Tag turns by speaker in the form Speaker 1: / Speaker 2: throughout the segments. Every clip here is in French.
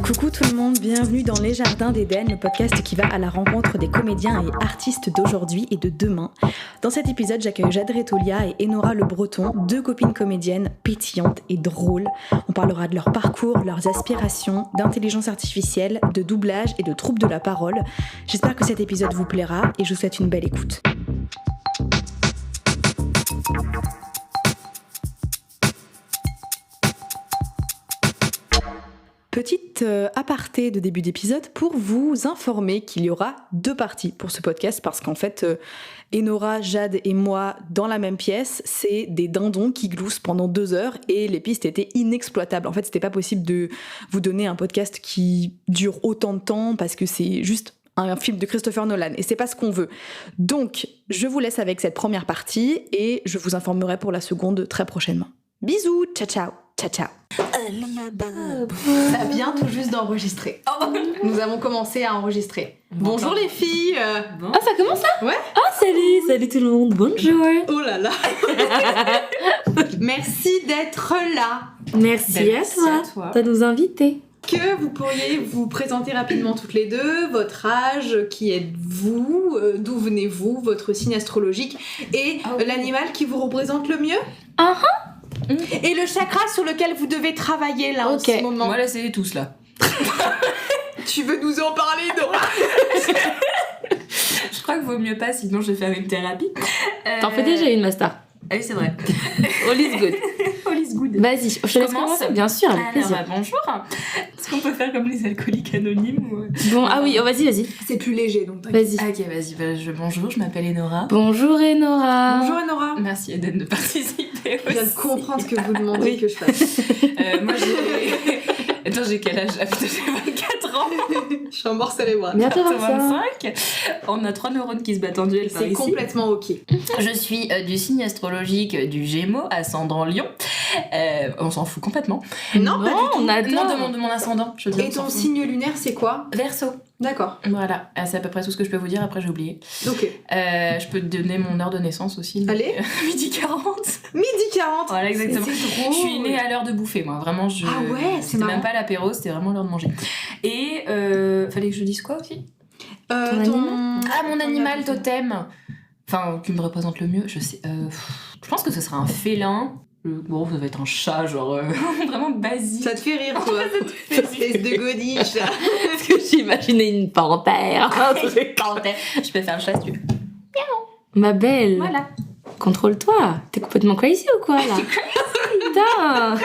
Speaker 1: Coucou tout le monde, bienvenue dans Les Jardins d'Éden, le podcast qui va à la rencontre des comédiens et artistes d'aujourd'hui et de demain. Dans cet épisode, j'accueille Jade Retolia et Enora Le Breton, deux copines comédiennes pétillantes et drôles. On parlera de leur parcours, leurs aspirations, d'intelligence artificielle, de doublage et de troupe de la parole. J'espère que cet épisode vous plaira et je vous souhaite une belle écoute. Petite aparté de début d'épisode pour vous informer qu'il y aura deux parties pour ce podcast parce qu'en fait, Enora, Jade et moi dans la même pièce, c'est des dindons qui gloussent pendant 2 heures et les pistes étaient inexploitables. En fait, c'était pas possible de vous donner un podcast qui dure autant de temps parce que c'est juste un film de Christopher Nolan et c'est pas ce qu'on veut. Donc, je vous laisse avec cette première partie et je vous informerai pour la seconde très prochainement. Bisous, ciao ciao, ciao ciao. Ça vient tout juste d'enregistrer. Nous avons commencé à enregistrer. Bonjour les filles.
Speaker 2: Bon. Ah, ça commence là ?
Speaker 1: Ouais.
Speaker 2: Ah, salut tout le monde, bonjour.
Speaker 1: Oh là là. Merci d'être là.
Speaker 2: Merci à toi de nous inviter.
Speaker 1: Que vous pourriez vous présenter rapidement toutes les deux, votre âge, qui êtes-vous, d'où venez-vous, votre signe astrologique et l'animal qui vous représente le mieux. Et le chakra sur lequel vous devez travailler là en ce moment.
Speaker 3: Moi là c'est tous là.
Speaker 1: Tu veux nous en parler, Dora?
Speaker 3: Je crois qu'il vaut mieux pas, sinon je vais faire une thérapie.
Speaker 2: T'en fais déjà une, Master.
Speaker 3: Ah oui, c'est vrai.
Speaker 2: All is good.
Speaker 3: All is good.
Speaker 2: Vas-y, je te laisse commencer. Bien sûr, avec plaisir.
Speaker 3: Bonjour. Est-ce qu'on peut faire comme les alcooliques anonymes ou...
Speaker 2: Bon, ah oui, vas-y.
Speaker 1: C'est plus léger, donc t'inquiète.
Speaker 2: Vas-y.
Speaker 3: Ah, ok, vas-y. Bonjour, je m'appelle Enora.
Speaker 2: Bonjour Enora.
Speaker 1: Bonjour Enora.
Speaker 3: Merci Eden de participer.
Speaker 1: Je viens de comprendre ce que vous demandez que je fasse.
Speaker 3: Moi j'ai... Attends, j'ai quel âge? Ah putain, j'ai 24 ans.
Speaker 1: Je suis en mort cérébrale.
Speaker 2: Bientôt
Speaker 3: 25. On a 3 neurones qui se battent en duel par ici.
Speaker 1: C'est complètement ok.
Speaker 3: Je suis du signe astrologique du Gémeaux, ascendant Lion. On s'en fout complètement.
Speaker 1: Non, pas du tout.
Speaker 2: On adore.
Speaker 3: Non, de mon ascendant. Je veux dire,
Speaker 1: Et ton signe lunaire, c'est quoi?
Speaker 3: Verseau.
Speaker 1: D'accord.
Speaker 3: Voilà, c'est à peu près tout ce que je peux vous dire, après j'ai oublié.
Speaker 1: Ok.
Speaker 3: Je peux te donner mon heure de naissance aussi.
Speaker 1: Allez.
Speaker 3: Midi 40.
Speaker 1: Midi 40.
Speaker 3: Voilà, exactement.
Speaker 1: C'est drôle.
Speaker 3: Je suis née à l'heure de bouffer, moi. Vraiment,
Speaker 1: Ah ouais, c'est
Speaker 3: c'était
Speaker 1: marrant.
Speaker 3: même pas l'apéro, c'était vraiment l'heure de manger. Et fallait que je dise quoi aussi? Mon animal totem. Enfin, qui me représente le mieux, je sais. Je pense que ce sera un félin. Bon, ça va être un chat, genre vraiment basique.
Speaker 1: Ça te fait rire, toi? Espèce de godiche.
Speaker 2: Parce que j'imaginais une panthère.
Speaker 3: Je peux faire un chat si tu veux.
Speaker 2: Ma belle.
Speaker 3: Voilà.
Speaker 2: Contrôle-toi. T'es complètement crazy ou quoi là? Putain.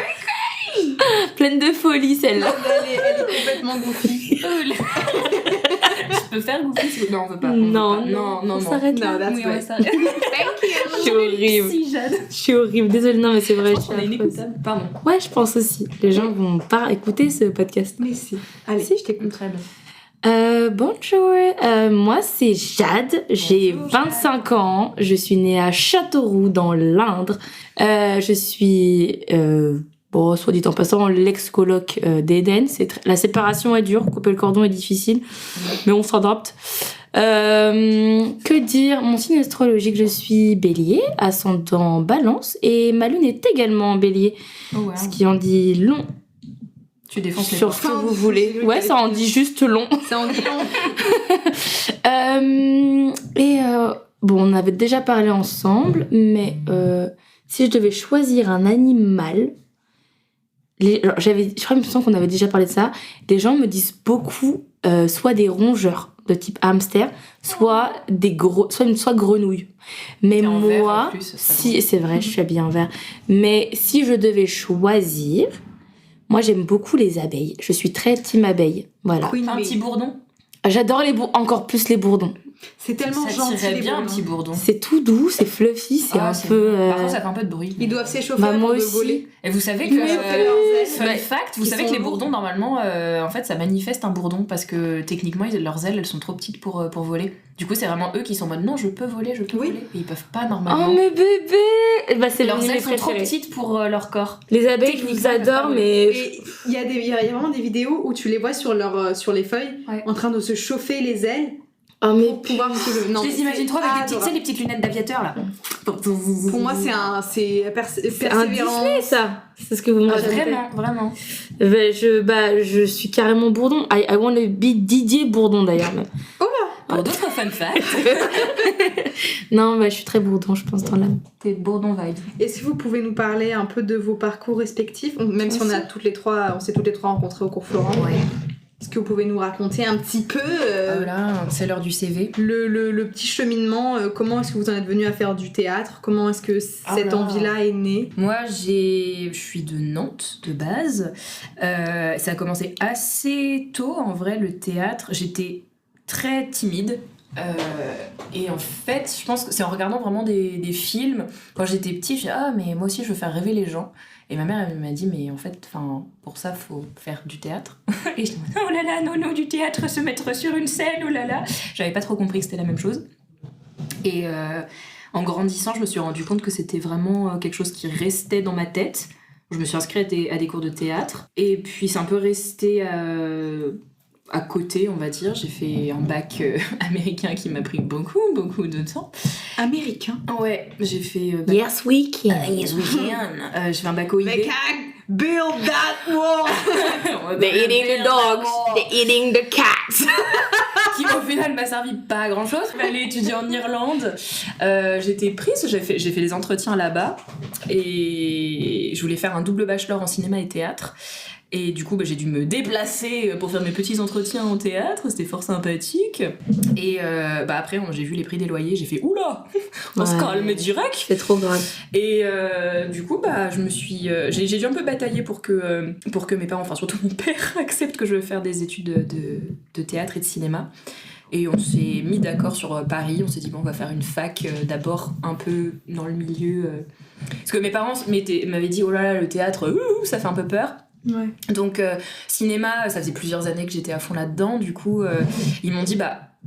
Speaker 2: Pleine de folie celle-là.
Speaker 1: Elle est complètement goofy.
Speaker 3: Je peux faire goofy si vous... Non, on veut pas.
Speaker 2: Non.
Speaker 3: On
Speaker 2: s'arrête
Speaker 1: là.
Speaker 2: là.
Speaker 1: that's
Speaker 3: Oui, on va
Speaker 1: great.
Speaker 3: s'arrêter.
Speaker 2: Je suis horrible.
Speaker 3: Si, Jade.
Speaker 2: Je suis horrible. Désolée, non mais c'est vrai.
Speaker 3: On est inécoutable. Pardon.
Speaker 2: Ouais, je pense aussi. Les gens vont pas écouter ce podcast.
Speaker 1: Mais si. Allez,
Speaker 2: Si.
Speaker 1: je t'écoute.
Speaker 3: Très bien.
Speaker 2: Bonjour, moi c'est Jade, j'ai
Speaker 3: Bonjour,
Speaker 2: 25 ans, je suis née à Châteauroux dans l'Indre. Je suis, soit dit en passant, l'ex-coloc d'Eden. La séparation est dure, couper le cordon est difficile, mais on s'adapte. Que dire? Mon signe astrologique, je suis bélier, ascendant balance, et ma lune est également bélier,
Speaker 3: Oh, wow.
Speaker 2: ce qui en dit long
Speaker 3: Tu défonces les
Speaker 2: sur
Speaker 3: portes.
Speaker 2: ce que vous voulez. Ouais, ça en dit juste long.
Speaker 1: Ça en dit long.
Speaker 2: On avait déjà parlé ensemble, mais si je devais choisir un animal, je crois me semble qu'on avait déjà parlé de ça. Les gens me disent beaucoup soit des rongeurs de type hamster, soit grenouilles. Mais
Speaker 3: T'es en vert, en
Speaker 2: moi,
Speaker 3: plus, ça
Speaker 2: si c'est vrai, je suis habillée en vert. Mais si je devais choisir, moi j'aime beaucoup les abeilles. Je suis très team abeille. Voilà.
Speaker 1: Queen
Speaker 3: Un
Speaker 1: bee.
Speaker 3: petit bourdon.
Speaker 2: J'adore encore plus les bourdons.
Speaker 1: C'est tellement
Speaker 3: Ça
Speaker 1: gentil.
Speaker 3: tirait
Speaker 1: les
Speaker 3: bien un
Speaker 1: bourdons.
Speaker 3: petit bourdon.
Speaker 2: C'est tout doux, c'est fluffy, c'est un
Speaker 3: c'est
Speaker 2: peu.
Speaker 3: bon. Par contre, ça fait un peu de bruit.
Speaker 1: Ils doivent s'échauffer
Speaker 2: Bah,
Speaker 1: avant
Speaker 2: moi
Speaker 1: de
Speaker 2: aussi.
Speaker 1: voler.
Speaker 3: Et vous savez
Speaker 1: Ils
Speaker 3: que,
Speaker 1: doivent chauffer leurs ailes.
Speaker 3: fun fact, vous
Speaker 1: Ils
Speaker 3: savez
Speaker 1: sont
Speaker 3: que les
Speaker 1: lourds.
Speaker 3: bourdons, normalement, en fait, ça manifeste un bourdon parce que techniquement, leurs ailes, elles sont trop petites pour voler. Du coup, c'est vraiment eux qui sont en mode non, je peux voler.
Speaker 1: Oui.
Speaker 3: Et ils peuvent pas normalement.
Speaker 2: Oh mes bébés! Bah, c'est
Speaker 3: leurs
Speaker 2: l'un de mes
Speaker 3: ailes sont trop
Speaker 2: préférés.
Speaker 3: petites pour leur corps.
Speaker 2: Les abeilles, je vous
Speaker 3: Techniquement, elles peuvent
Speaker 2: adore,
Speaker 3: pas
Speaker 2: mais.
Speaker 1: Et il y a vraiment des vidéos où tu les vois sur les feuilles
Speaker 3: Ouais.
Speaker 1: en train de se chauffer les ailes
Speaker 2: Oh, mais
Speaker 1: pour pouvoir
Speaker 3: je les imagine trop avec les petites lunettes d'aviateur là.
Speaker 1: Pour moi, c'est
Speaker 2: un Disney, ça. C'est ce que vous m'imaginez.
Speaker 3: Vraiment.
Speaker 2: Je suis carrément Bourdon. I want to be Didier Bourdon d'ailleurs.
Speaker 1: Oh là.
Speaker 3: Pour d'autres fun facts.
Speaker 2: Non, je suis très Bourdon, je pense, dans l'âme.
Speaker 3: T'es Bourdon vibe.
Speaker 1: Est-ce que vous pouvez nous parler un peu de vos parcours respectifs, même si on s'est toutes les trois rencontrées au cours Florent.
Speaker 3: Ouais.
Speaker 1: Est-ce que vous pouvez nous raconter un petit peu
Speaker 3: là, c'est l'heure du CV.
Speaker 1: Le petit cheminement, comment est-ce que vous en êtes venu à faire du théâtre? Comment est-ce que cette envie-là est née?
Speaker 3: Moi, je suis de Nantes, de base. Ça a commencé assez tôt, en vrai, le théâtre. J'étais très timide. Et en fait, je pense que c'est en regardant vraiment des films. Quand j'étais petite, je disais mais moi aussi je veux faire rêver les gens. Et ma mère elle m'a dit mais en fait, pour ça faut faire du théâtre. Et je dis oh là là, non, du théâtre, se mettre sur une scène, oh là là. J'avais pas trop compris que c'était la même chose. Et en grandissant, je me suis rendu compte que c'était vraiment quelque chose qui restait dans ma tête. Je me suis inscrite à des cours de théâtre. Et puis c'est un peu resté à côté, on va dire. J'ai fait un bac américain qui m'a pris beaucoup de temps.
Speaker 1: Américain?
Speaker 3: Ouais, j'ai fait...
Speaker 2: Yes, we can.
Speaker 3: Yes, we can. J'ai fait un bac OIB.
Speaker 1: They can build that wall.
Speaker 2: They're eating the dogs. They're eating the cats.
Speaker 3: Qui au final m'a servi pas à grand chose. Je vais aller étudier en Irlande. J'étais prise, j'ai fait des entretiens là-bas. Et je voulais faire un double bachelor en cinéma et théâtre. Et du coup, j'ai dû me déplacer pour faire mes petits entretiens en théâtre. C'était fort sympathique. Et après, j'ai vu les prix des loyers. J'ai fait oula, on se calme direct.
Speaker 2: C'est trop grave.
Speaker 3: Et du coup, je me suis, j'ai dû un peu batailler pour que mes parents, enfin surtout mon père, acceptent que je veux faire des études de théâtre et de cinéma. Et on s'est mis d'accord sur Paris. On s'est dit on va faire une fac d'abord un peu dans le milieu. Parce que mes parents m'avaient dit oh là là, le théâtre, ça fait un peu peur.
Speaker 1: Ouais.
Speaker 3: Donc cinéma, ça faisait plusieurs années que j'étais à fond là-dedans. Du coup, ils m'ont dit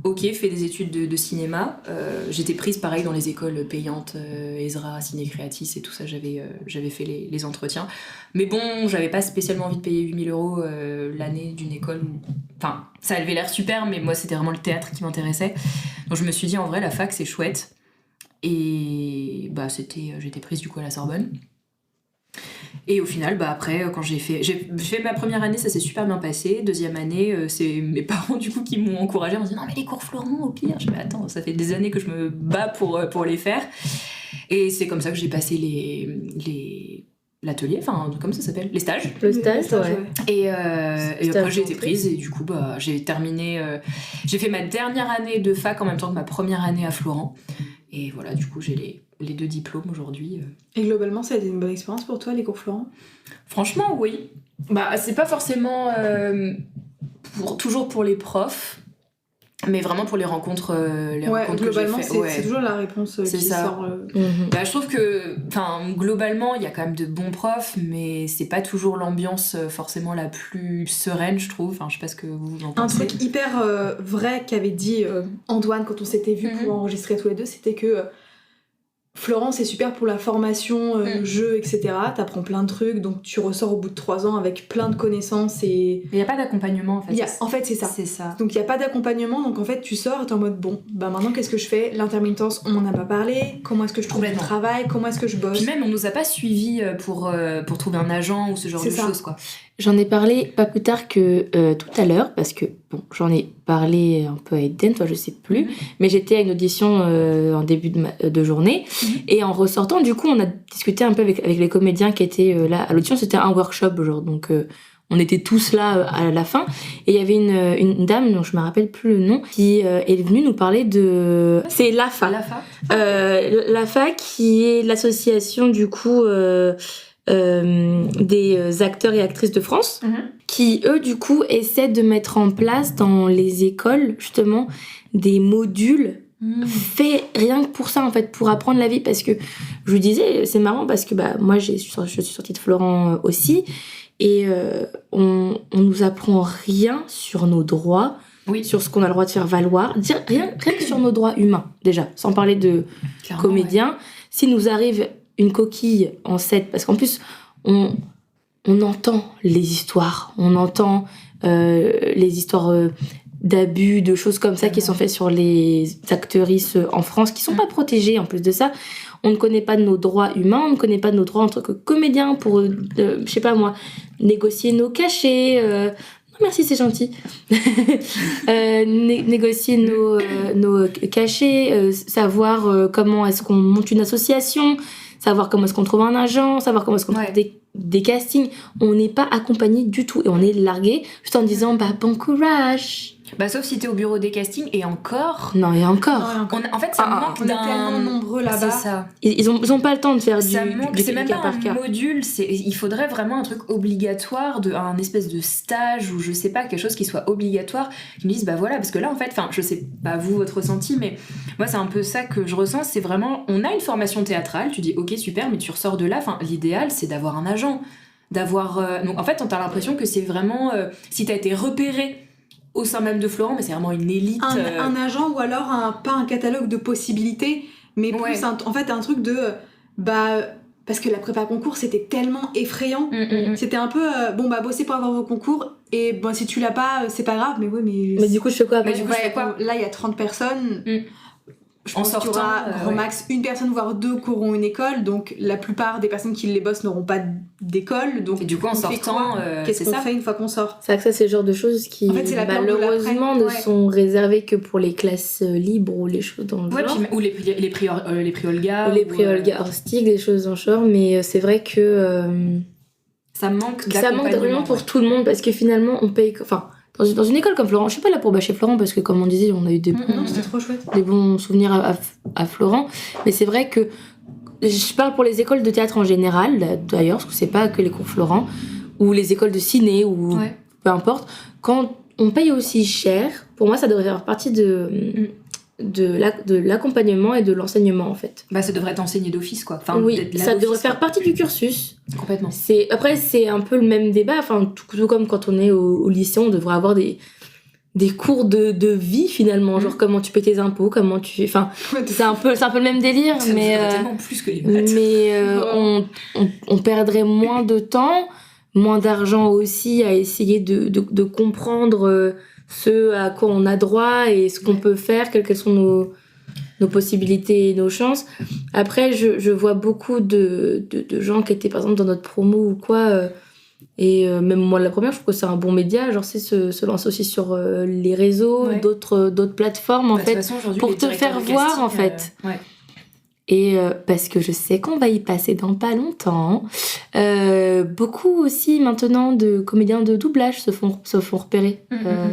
Speaker 3: ok, fais des études de cinéma. J'étais prise pareil dans les écoles payantes, Ezra, Ciné Creatis et tout ça. J'avais fait les entretiens. Mais bon, j'avais pas spécialement envie de payer 8 000 € l'année d'une école où... Enfin, ça avait l'air super, mais moi c'était vraiment le théâtre qui m'intéressait. Donc je me suis dit en vrai la fac c'est chouette. Et j'étais prise du coup à la Sorbonne. Et au final, après, quand j'ai fait ma première année, ça s'est super bien passé. Deuxième année, c'est mes parents du coup qui m'ont encouragée. Ils m'ont dit non mais les cours Florent au pire. Je me dis attends, ça fait des années que je me bats pour les faire. Et c'est comme ça que j'ai passé l'atelier, enfin comme ça s'appelle, les stages.
Speaker 2: Le stage, ouais.
Speaker 3: Et après j'ai été prise et du coup j'ai terminé. J'ai fait ma dernière année de fac en même temps que ma première année à Florent. Et voilà, du coup j'ai les 2 diplômes aujourd'hui.
Speaker 1: Et globalement, ça a été une bonne expérience pour toi, les cours Florent?
Speaker 3: Franchement, oui. C'est pas forcément toujours pour les profs, mais vraiment pour les rencontres, rencontres
Speaker 1: globalement,
Speaker 3: que j'ai fait.
Speaker 1: C'est toujours la réponse qui sort.
Speaker 3: Je trouve que, globalement, il y a quand même de bons profs, mais c'est pas toujours l'ambiance forcément la plus sereine, je trouve. Je sais pas ce que vous en pensez.
Speaker 1: Un truc hyper vrai qu'avait dit Antoine quand on s'était vu pour enregistrer tous les deux, c'était que Florent, c'est super pour la formation, jeu, etc. T'apprends plein de trucs, donc tu ressors au bout de 3 ans avec plein de connaissances et...
Speaker 3: Il n'y a pas d'accompagnement, en fait.
Speaker 1: En fait, c'est ça.
Speaker 3: C'est ça.
Speaker 1: Donc il n'y a pas d'accompagnement, donc en fait, tu sors et t'es en mode, maintenant, qu'est-ce que je fais? L'intermittence, on m'en a pas parlé. Comment est-ce que je trouve du travail? Comment est-ce que je bosse?
Speaker 3: Puis même, on nous a pas suivis pour trouver un agent ou ce genre de choses, quoi.
Speaker 2: J'en ai parlé pas plus tard que tout à l'heure, parce que, j'en ai parlé un peu à Eden, toi je sais plus, mais j'étais à une audition en début de journée, et en ressortant, du coup, on a discuté un peu avec les comédiens qui étaient là à l'audition. C'était un workshop, donc on était tous là à la fin, et il y avait une dame, dont je me rappelle plus le nom, qui est venue nous parler de... C'est l'AFA. L'AFA, qui est l'association, du coup... des acteurs et actrices de France qui eux du coup essaient de mettre en place dans les écoles justement des modules faits rien que pour ça en fait, pour apprendre la vie. Parce que je vous disais, c'est marrant parce que moi je suis sortie de Florent aussi, et on nous apprend rien sur nos droits, sur ce qu'on a le droit de faire valoir, rien que sur nos droits humains déjà, sans parler de comédiens. S'il nous arrive une coquille en 7, parce qu'en plus on entend les histoires, on entend les histoires d'abus, de choses comme ça qui sont faites sur les actrices en France, qui sont pas protégées en plus de ça. On ne connaît pas de nos droits humains, on ne connaît pas de nos droits en tant que comédiens pour, je sais pas moi, négocier nos cachets. Non, merci, c'est gentil. Négocier nos cachets, savoir comment est-ce qu'on monte une association, savoir comment est-ce qu'on trouve un agent, savoir comment est-ce qu'on trouve des castings. On n'est pas accompagné du tout et on est largué juste en disant bon courage.
Speaker 3: Sauf si t'es au bureau des castings et encore.
Speaker 2: Non, et encore.
Speaker 3: En fait, ça manque
Speaker 1: on est tellement nombreux là-bas.
Speaker 3: C'est ça.
Speaker 2: Ils ont pas le temps de faire
Speaker 3: ça
Speaker 2: du
Speaker 3: c'est même pas
Speaker 2: par cas.
Speaker 3: Un module. Il faudrait vraiment un truc obligatoire, un espèce de stage ou je sais pas, quelque chose qui soit obligatoire, qui me dise voilà, parce que là en fait, je sais pas vous votre ressenti, mais moi c'est un peu ça que je ressens. C'est vraiment, on a une formation théâtrale, tu dis ok super, mais tu ressors de là. L'idéal c'est d'avoir un agent, d'avoir. Donc en fait, on a l'impression que c'est vraiment si t'as été repéré au sein même de Florent, mais c'est vraiment une élite.
Speaker 1: Un agent ou alors pas un catalogue de possibilités, mais plus en fait un truc de parce que la prépa concours c'était tellement effrayant. C'était un peu bossez pour avoir vos concours et si tu l'as pas c'est pas grave, mais
Speaker 2: du coup je fais quoi?
Speaker 1: Là il y a 30 personnes. Je pense qu'il y aura grand max une personne voire deux qui auront une école, donc la plupart des personnes qui les bossent n'auront pas d'école, donc
Speaker 3: et du coup en sortant
Speaker 1: qu'est-ce qu'on fait une fois qu'on sort?
Speaker 2: C'est vrai que ça c'est le genre de choses qui
Speaker 1: en fait,
Speaker 2: malheureusement ne sont réservées que pour les classes libres ou les choses dans le genre
Speaker 3: ou les prix Olga
Speaker 2: ou les prix Olga Horstig, des choses dans le genre, mais c'est vrai que
Speaker 3: ça manque
Speaker 2: vraiment pour tout le monde, parce que finalement on paye dans une école comme Florent, je suis pas là pour bâcher Florent parce que comme on disait, on a eu des
Speaker 1: c'était trop chouette.
Speaker 2: Des bons souvenirs à Florent, mais c'est vrai que je parle pour les écoles de théâtre en général, d'ailleurs, parce que c'est pas que les cours Florent, ou les écoles de ciné, ou peu importe, quand on paye aussi cher, pour moi ça devrait faire partie de l'accompagnement et de l'enseignement en fait.
Speaker 3: Ça devrait être enseigné d'office quoi.
Speaker 2: Oui, ça devrait faire partie du cursus.
Speaker 3: Complètement.
Speaker 2: Après c'est un peu le même débat, tout comme quand on est au lycée, on devrait avoir des cours de vie finalement, genre comment tu paies tes impôts, comment tu... c'est un peu le même délire,
Speaker 3: ça
Speaker 2: mais
Speaker 3: tellement plus que les maths.
Speaker 2: Mais on perdrait moins de temps, moins d'argent aussi à essayer de comprendre ce à quoi on a droit et ce qu'on peut faire, quelles sont nos possibilités et nos chances. Après, je vois beaucoup de gens qui étaient par exemple dans notre promo ou quoi, et même moi la première, je trouve que c'est un bon média, genre c'est se lancer aussi sur les réseaux, d'autres plateformes en fait, pour te faire voir en fait. Et parce que je sais qu'on va y passer dans pas longtemps, beaucoup aussi maintenant de comédiens de doublage se font repérer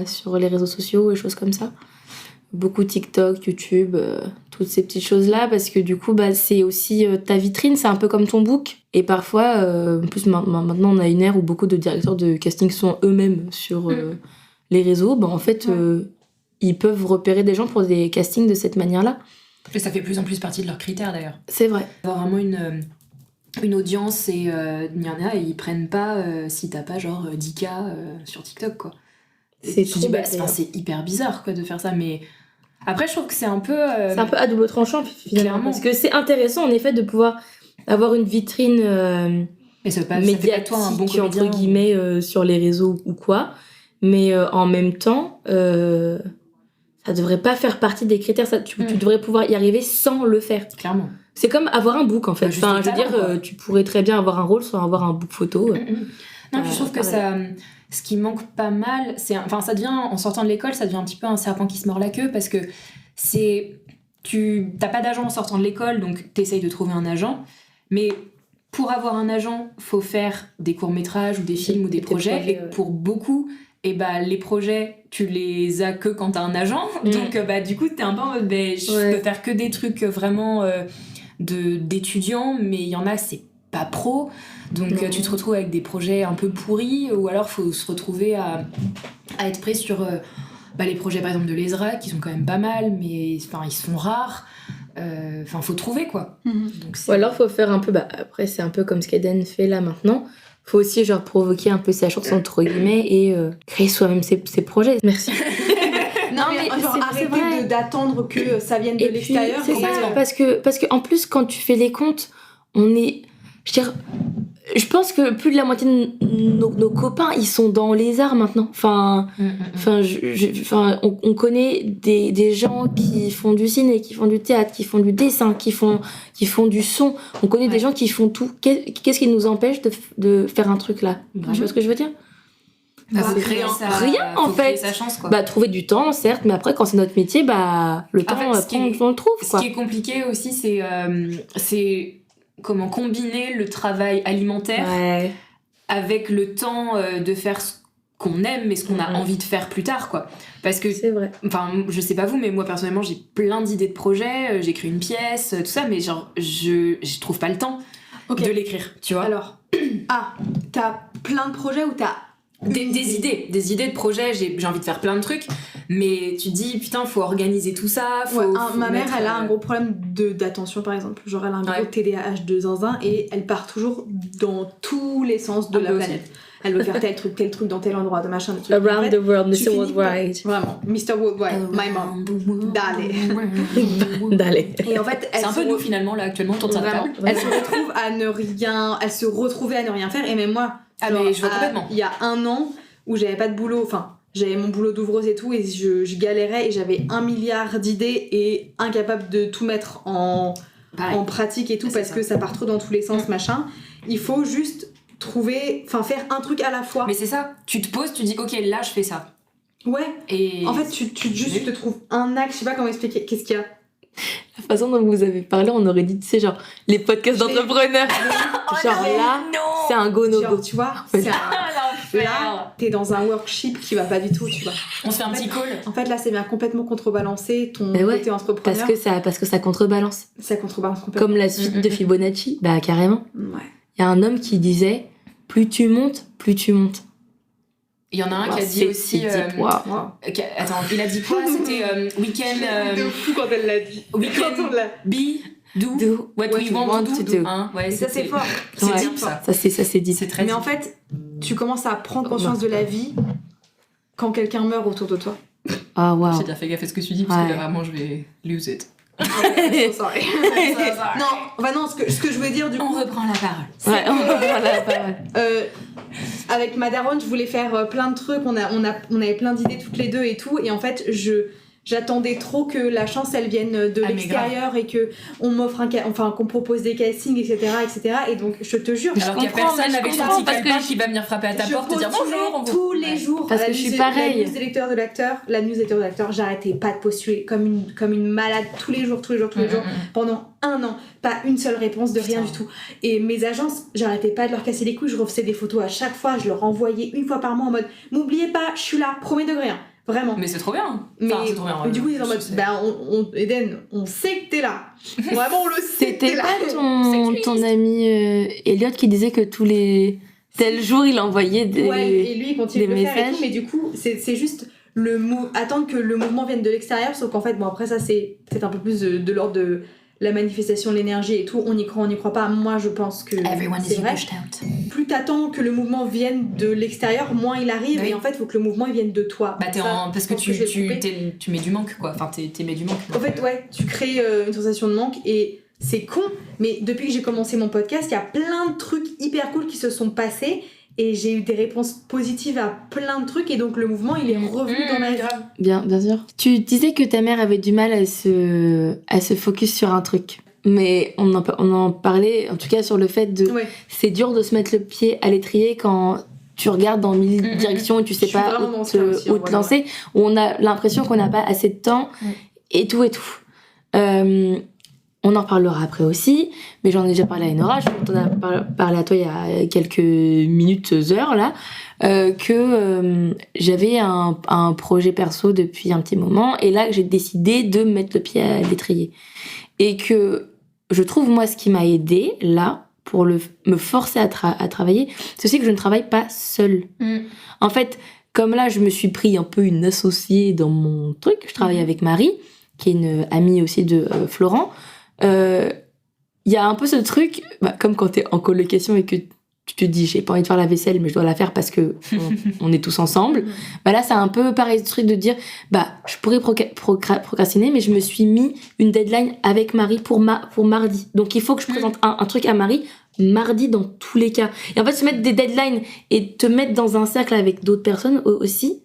Speaker 2: sur les réseaux sociaux et choses comme ça. Beaucoup TikTok, YouTube, toutes ces petites choses-là, parce que du coup, c'est aussi ta vitrine, c'est un peu comme ton book. Et parfois, en plus maintenant on a une ère où beaucoup de directeurs de casting sont eux-mêmes sur les réseaux. En fait, ils peuvent repérer des gens pour des castings de cette manière-là.
Speaker 3: Et ça fait de plus en plus partie de leurs critères d'ailleurs.
Speaker 2: C'est vrai.
Speaker 3: Avoir vraiment une audience et il y en a, ils prennent pas si t'as pas genre 10K sur TikTok quoi.
Speaker 2: C'est trop
Speaker 3: c'est hyper bizarre quoi de faire ça, mais après je trouve que c'est un peu
Speaker 2: c'est un peu à double tranchant finalement, clairement. Parce que c'est intéressant en effet de pouvoir avoir une vitrine médiatique toi, un bon entre guillemets sur les réseaux ou quoi, mais en même temps ça devrait pas faire partie des critères, tu devrais pouvoir y arriver sans le faire.
Speaker 3: Clairement.
Speaker 2: C'est comme avoir un book en fait. Je veux dire, tu pourrais très bien avoir un rôle sans avoir un book photo.
Speaker 3: Non, puis je trouve que ça, ce qui manque pas mal, ça devient, en sortant de l'école, ça devient un petit peu un serpent qui se mord la queue parce que t'as pas d'agent en sortant de l'école, donc t'essayes de trouver un agent, mais pour avoir un agent, faut faire des courts-métrages ou des films ou des projets, et pour beaucoup, les projets, tu les as que quand t'as un agent, donc du coup, t'es un peu en mode, je peux faire que des trucs vraiment d'étudiants, mais il y en a, c'est pas pro, donc tu te retrouves avec des projets un peu pourris, ou alors faut se retrouver à être prêt sur les projets par exemple de l'ESRA qui sont quand même pas mal, mais ils sont rares, faut trouver quoi. Donc,
Speaker 2: ou alors faut faire un peu, après c'est un peu comme ce qu'Eden fait là maintenant, faut aussi genre provoquer un peu sa chance entre guillemets et créer soi-même ses projets. Merci.
Speaker 1: Non mais arrêter d'attendre que ça vienne de l'extérieur.
Speaker 2: C'est ça, parce que en plus quand tu fais les comptes, on est, je veux dire, je pense que plus de la moitié de nos copains, ils sont dans les arts maintenant. Enfin, on connaît des gens qui font du ciné, qui font du théâtre, qui font du dessin, qui font du son. On connaît des gens qui font tout. Qu'est-ce qui nous empêche de faire un truc là? Tu vois ce que je veux dire? Rien en fait.
Speaker 3: Sa chance, quoi.
Speaker 2: Bah, trouver du temps, certes, mais après, quand c'est notre métier, bah, le temps, on le trouve.
Speaker 3: Ce qui est compliqué aussi, c'est comment combiner le travail alimentaire avec le temps de faire ce qu'on aime mais ce qu'on a envie de faire plus tard, quoi. Parce que
Speaker 2: c'est vrai.
Speaker 3: Enfin, je sais pas vous, mais moi personnellement j'ai plein d'idées de projets, j'écris une pièce, tout ça, mais genre je trouve pas le temps de l'écrire, tu vois.
Speaker 1: Alors, t'as plein de projets ou t'as
Speaker 3: des idées de projets, j'ai envie de faire plein de trucs, mais tu te dis putain, faut organiser tout ça.
Speaker 1: Ma mère, elle a un gros problème d'attention, par exemple. Genre, elle a un gros TDAH de zinzin et elle part toujours dans tous les sens de la planète. Elle veut faire tel truc dans tel endroit, de machin, de truc.
Speaker 2: Around the world, Mr. Worldwide.
Speaker 1: Vraiment, Mr. Worldwide, my mom.
Speaker 2: Dale.
Speaker 1: Et en fait,
Speaker 3: c'est un peu nous finalement là actuellement autour de cette table.
Speaker 1: Elle se retrouve à ne rien, elle se retrouvait à ne rien faire. Et même moi,
Speaker 3: mais je vois complètement.
Speaker 1: Il y a un an où j'avais pas de boulot, enfin j'avais mon boulot d'ouvreuse et tout, et je galérais et j'avais 1 milliard d'idées et incapable de tout mettre en pratique et tout, parce que ça part trop dans tous les sens, machin. Il faut juste faire un truc à la fois.
Speaker 3: Mais c'est ça, tu te poses, tu dis ok, là je fais ça.
Speaker 1: Ouais. Et en fait, tu te trouves un axe, je sais pas comment expliquer, qu'est-ce qu'il y a.
Speaker 2: La façon dont vous avez parlé, on aurait dit, tu sais, genre, les podcasts d'entrepreneurs. C'est un go-no-go.
Speaker 1: Tu vois, là, t'es dans un workshop qui va pas du tout, tu vois.
Speaker 3: On se fait un petit call.
Speaker 1: En fait, là, c'est bien complètement contrebalancé ton côté entrepreneur.
Speaker 2: Parce que ça contrebalance.
Speaker 1: Ça contrebalance complètement.
Speaker 2: Comme la suite de Fibonacci, bah carrément.
Speaker 1: Ouais.
Speaker 2: Il y a un homme qui disait, plus tu montes, plus tu montes.
Speaker 3: Il y en a un qui a dit aussi. Attends, il a dit quoi? C'était week-end.
Speaker 1: De fou quand elle l'a dit.
Speaker 3: Weekend. Do what we want to do. Hein,
Speaker 1: ouais, ça c'est fort.
Speaker 3: C'est deep, ça.
Speaker 2: Ça c'est dit.
Speaker 3: C'est très
Speaker 1: deep. Mais en fait, tu commences à prendre conscience de la vie quand quelqu'un meurt autour de toi.
Speaker 2: Ah waouh.
Speaker 3: J'ai bien fait gaffe à ce que tu dis parce que là vraiment je vais lose it.
Speaker 1: Sorry. Non, ce que je voulais dire du coup.
Speaker 3: On reprend la parole.
Speaker 2: Ouais, on reprend la parole.
Speaker 1: Avec ma daronne, je voulais faire plein de trucs. On avait plein d'idées toutes les deux et tout. Et en fait, j'attendais trop que la chance elle vienne de l'extérieur et que on m'offre qu'on propose des castings, etc. Et donc je te jure,
Speaker 3: alors qu'il y a personne avec son petit calepin qui va venir frapper à ta porte et dire bonjour
Speaker 1: tous les jours.
Speaker 2: Parce que je suis pareil.
Speaker 1: La newsletter de l'acteur, j'arrêtais pas de postuler comme une malade tous les jours pendant 1 an, pas une seule réponse de rien du tout. Et mes agences, j'arrêtais pas de leur casser les couilles, je refaisais des photos à chaque fois, je leur envoyais 1 fois par mois en mode m'oubliez pas, je suis là, premier degré. Vraiment.
Speaker 3: Mais c'est trop bien.
Speaker 1: C'est trop bien. Du coup, ils sont en mode, Eden, on sait que t'es là. Vraiment, on le sait que t'es là.
Speaker 2: C'était pas ton ami Elliot qui disait que tous les tel jour, il envoyait des messages.
Speaker 1: Ouais, et lui, il continue de le faire et tout, mais du coup, c'est juste attendre que le mouvement vienne de l'extérieur, sauf qu'en fait, après ça, c'est peut-être un peu plus de l'ordre de la manifestation de l'énergie et tout, on y croit pas. Moi, je pense que c'est vrai. Plus t'attends que le mouvement vienne de l'extérieur, moins il arrive. Oui. Et en fait, il faut que le mouvement il vienne de toi.
Speaker 3: Parce que tu mets du manque, quoi. Enfin, t'émets du manque.
Speaker 1: En fait, tu crées une sensation de manque et c'est con. Mais depuis que j'ai commencé mon podcast, il y a plein de trucs hyper cool qui se sont passés. Et j'ai eu des réponses positives à plein de trucs et donc le mouvement il est revenu dans ma vie.
Speaker 2: Bien sûr. Tu disais que ta mère avait du mal à se focus sur un truc. Mais on en parlait, en tout cas sur le fait de... Ouais. C'est dur de se mettre le pied à l'étrier quand tu regardes dans 1000 directions et tu sais pas où te lancer. Où on a l'impression qu'on n'a pas assez de temps et tout. On en parlera après aussi, mais j'en ai déjà parlé à Enora, je t'en ai parlé à toi il y a quelques minutes, heures là, que j'avais un projet perso depuis un petit moment, et là j'ai décidé de mettre le pied à l'étrier. Et que je trouve, moi, ce qui m'a aidée là, pour me forcer à travailler, c'est aussi que je ne travaille pas seule. En fait, comme là je me suis pris un peu une associée dans mon truc, je travaille avec Marie, qui est une amie aussi de Florent. Y a un peu ce truc, comme quand t'es en colocation et que tu te dis j'ai pas envie de faire la vaisselle mais je dois la faire parce que on est tous ensemble. Bah là c'est un peu pareil ce truc de dire bah je pourrais procrastiner mais je me suis mis une deadline avec Marie pour mardi. Donc il faut que je présente un truc à Marie mardi dans tous les cas. Et en fait se mettre des deadlines et te mettre dans un cercle avec d'autres personnes aussi,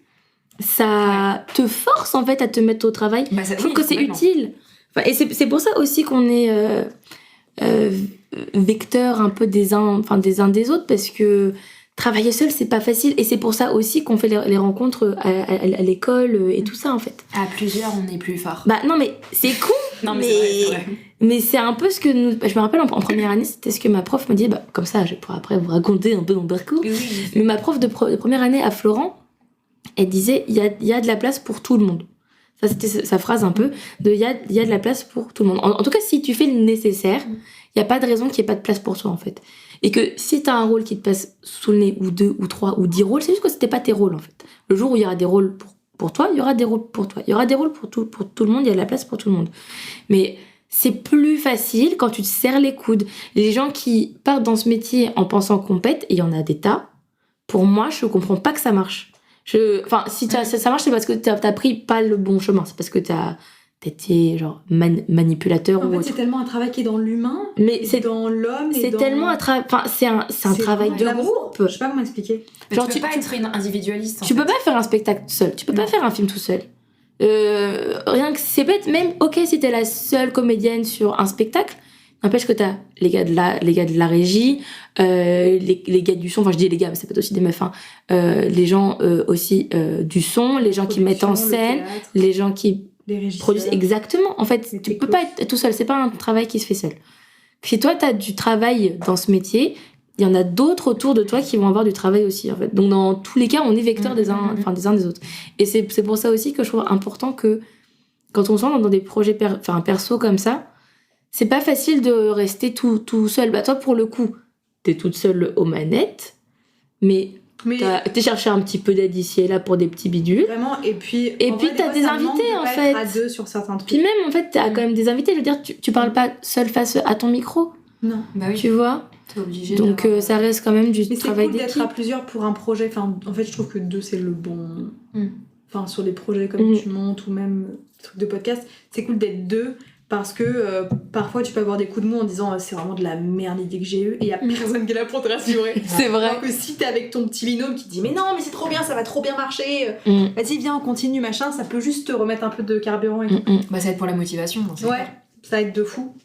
Speaker 2: ça te force en fait à te mettre au travail. Je trouve que c'est utile. Enfin, et c'est pour ça aussi qu'on est vecteur un peu des uns des autres, parce que travailler seul c'est pas facile, et c'est pour ça aussi qu'on fait les rencontres à l'école et tout ça en fait.
Speaker 3: À plusieurs on est plus fort.
Speaker 2: Bah non mais c'est con.
Speaker 3: Non mais c'est vrai.
Speaker 2: Mais c'est un peu ce que nous... Je me rappelle en première année, c'était ce que ma prof me disait, bah comme ça je pourrais après vous raconter un peu mon parcours. Oui. Mais ma prof de première année à Florent, elle disait il y a de la place pour tout le monde. Ça, c'était sa phrase un peu, de il y a de la place pour tout le monde. En tout cas, si tu fais le nécessaire, il n'y a pas de raison qu'il n'y ait pas de place pour toi, en fait. Et que si tu as un rôle qui te passe sous le nez, ou 2, ou 3, ou 10 rôles, c'est juste que c'était pas tes rôles, en fait. Le jour où il y aura des rôles pour toi, il y aura des rôles pour toi. Il y aura des rôles pour tout le monde, il y a de la place pour tout le monde. Mais c'est plus facile quand tu te serres les coudes. Les gens qui partent dans ce métier en pensant qu'on pète, et il y en a des tas, pour moi, je comprends pas que ça marche. Enfin, si ça marche, c'est parce que t'as pris pas le bon chemin. C'est parce que t'as été genre manipulateur.
Speaker 1: En fait, c'est tellement un travail qui est dans l'humain,
Speaker 2: mais c'est
Speaker 1: dans l'homme.
Speaker 2: C'est tellement un travail. Enfin, c'est un travail de groupe.
Speaker 1: Je sais pas comment expliquer.
Speaker 3: Genre, tu peux pas être une individualiste.
Speaker 2: Tu peux pas faire un spectacle tout seul. Tu peux pas faire un film tout seul. Rien que c'est bête. Même si t'es la seule comédienne sur un spectacle. N'empêche que t'as les gars de la régie, les gars du son, enfin je dis les gars, mais ça peut être aussi des meufs, les gens aussi du son, les gens qui mettent en scène, les gens qui produisent. Exactement, en fait, tu peux pas être tout seul, c'est pas un travail qui se fait seul. Si toi t'as du travail dans ce métier, il y en a d'autres autour de toi qui vont avoir du travail aussi, en fait. Donc dans tous les cas, on est vecteur des uns des autres. Et c'est pour ça aussi que je trouve important que quand on se lance dans des projets perso comme ça, c'est pas facile de rester tout seul. Bah toi, pour le coup, t'es toute seule aux manettes, mais t'es cherché un petit peu d'aide ici et là pour des petits bidules.
Speaker 1: Vraiment, et puis
Speaker 2: t'as des invités, en fait.
Speaker 1: À deux sur certains trucs.
Speaker 2: Puis même, en fait, t'as quand même des invités. Je veux dire, tu parles pas seul face à ton micro.
Speaker 1: Non.
Speaker 3: Bah oui.
Speaker 2: Tu vois ?
Speaker 3: T'es obligé.
Speaker 2: Donc ça reste quand même du travail d'équipe.
Speaker 1: Mais c'est cool d'être à plusieurs pour un projet. Enfin, en fait, je trouve que deux, c'est le bon... Enfin, sur les projets comme tu montes, ou même des trucs de podcast, c'est cool d'être deux. Parce que parfois tu peux avoir des coups de mou en disant c'est vraiment de la merde l'idée que j'ai eue, et il y a personne qui est là pour te rassurer.
Speaker 2: C'est vrai.
Speaker 1: Alors que si t'es avec ton petit binôme qui te dit mais non mais c'est trop bien, ça va trop bien marcher, vas-y viens on continue machin, ça peut juste te remettre un peu de carburant et tout.
Speaker 3: Bah ça aide pour la motivation.
Speaker 1: Ouais, ça aide de fou.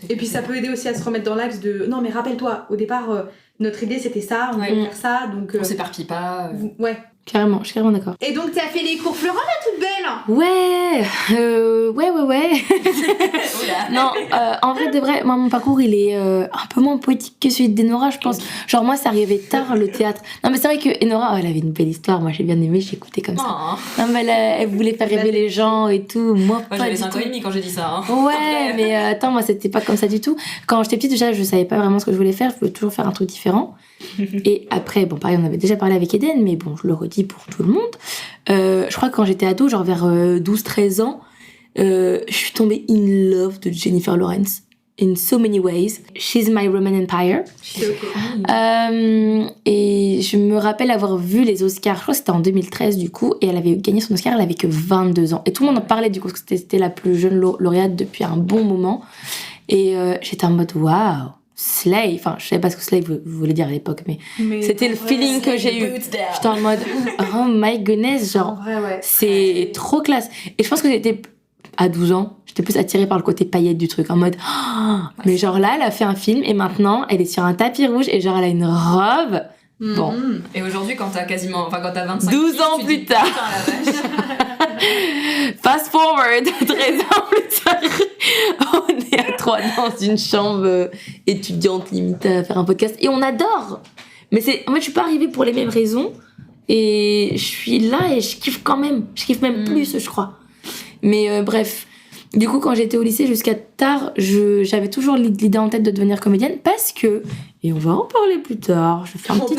Speaker 1: Et puis ça peut aider aussi à se remettre dans l'axe de non mais rappelle-toi au départ notre idée c'était ça, on voulait faire ça, donc
Speaker 3: on s'éparpille pas.
Speaker 1: Ouais.
Speaker 2: Carrément, je suis carrément d'accord.
Speaker 1: Et donc t'as fait les cours Florent là toute belle.
Speaker 2: Ouais. Non, en vrai de vrai, moi mon parcours il est un peu moins poétique que celui d'Enora, je pense. Genre moi ça arrivait tard le théâtre. Non mais c'est vrai que Enora, elle avait une belle histoire, moi j'ai bien aimé, j'ai écouté comme ça. Non mais elle voulait faire rêver les gens et tout. Moi
Speaker 3: j'avais 5 ans et demi quand j'ai dit ça.
Speaker 2: Ouais, mais attends, moi c'était pas comme ça du tout. Quand j'étais petite déjà, je savais pas vraiment ce que je voulais faire, je voulais toujours faire un truc différent. Et après, bon pareil, on avait déjà parlé avec Eden, mais bon, je le redis pour tout le monde. Je crois que quand j'étais ado, genre vers 12-13 ans, je suis tombée in love de Jennifer Lawrence in so many ways. She's my Roman Empire. Et je me rappelle avoir vu les Oscars, je crois que c'était en 2013 du coup, et elle avait gagné son Oscar, elle avait que 22 ans. Et tout le monde en parlait du coup, parce que c'était la plus jeune lauréate depuis un bon moment. Et j'étais en mode waouh, slay. Enfin, je savais pas ce que slay voulait dire à l'époque, mais c'était le feeling que j'ai eu. J'étais en mode oh my goodness, genre c'est trop classe. Et je pense que j'étais à 12 ans, j'étais plus attirée par le côté paillette du truc, en mode mais genre là elle a fait un film et maintenant elle est sur un tapis rouge et genre elle a une robe. Bon.
Speaker 3: Et aujourd'hui quand t'as 25
Speaker 2: 12 ans plus tard. Fast forward, 13 ans plus tard, on est à 3 dans une chambre étudiante limite à faire un podcast et on adore. Mais en fait je suis pas arrivée pour les mêmes raisons et je suis là et je kiffe quand même. Je kiffe même plus, je crois. Mais bref, du coup quand j'étais au lycée jusqu'à tard, j'avais toujours l'idée en tête de devenir comédienne parce que, et on va en parler plus tard, je fais un petit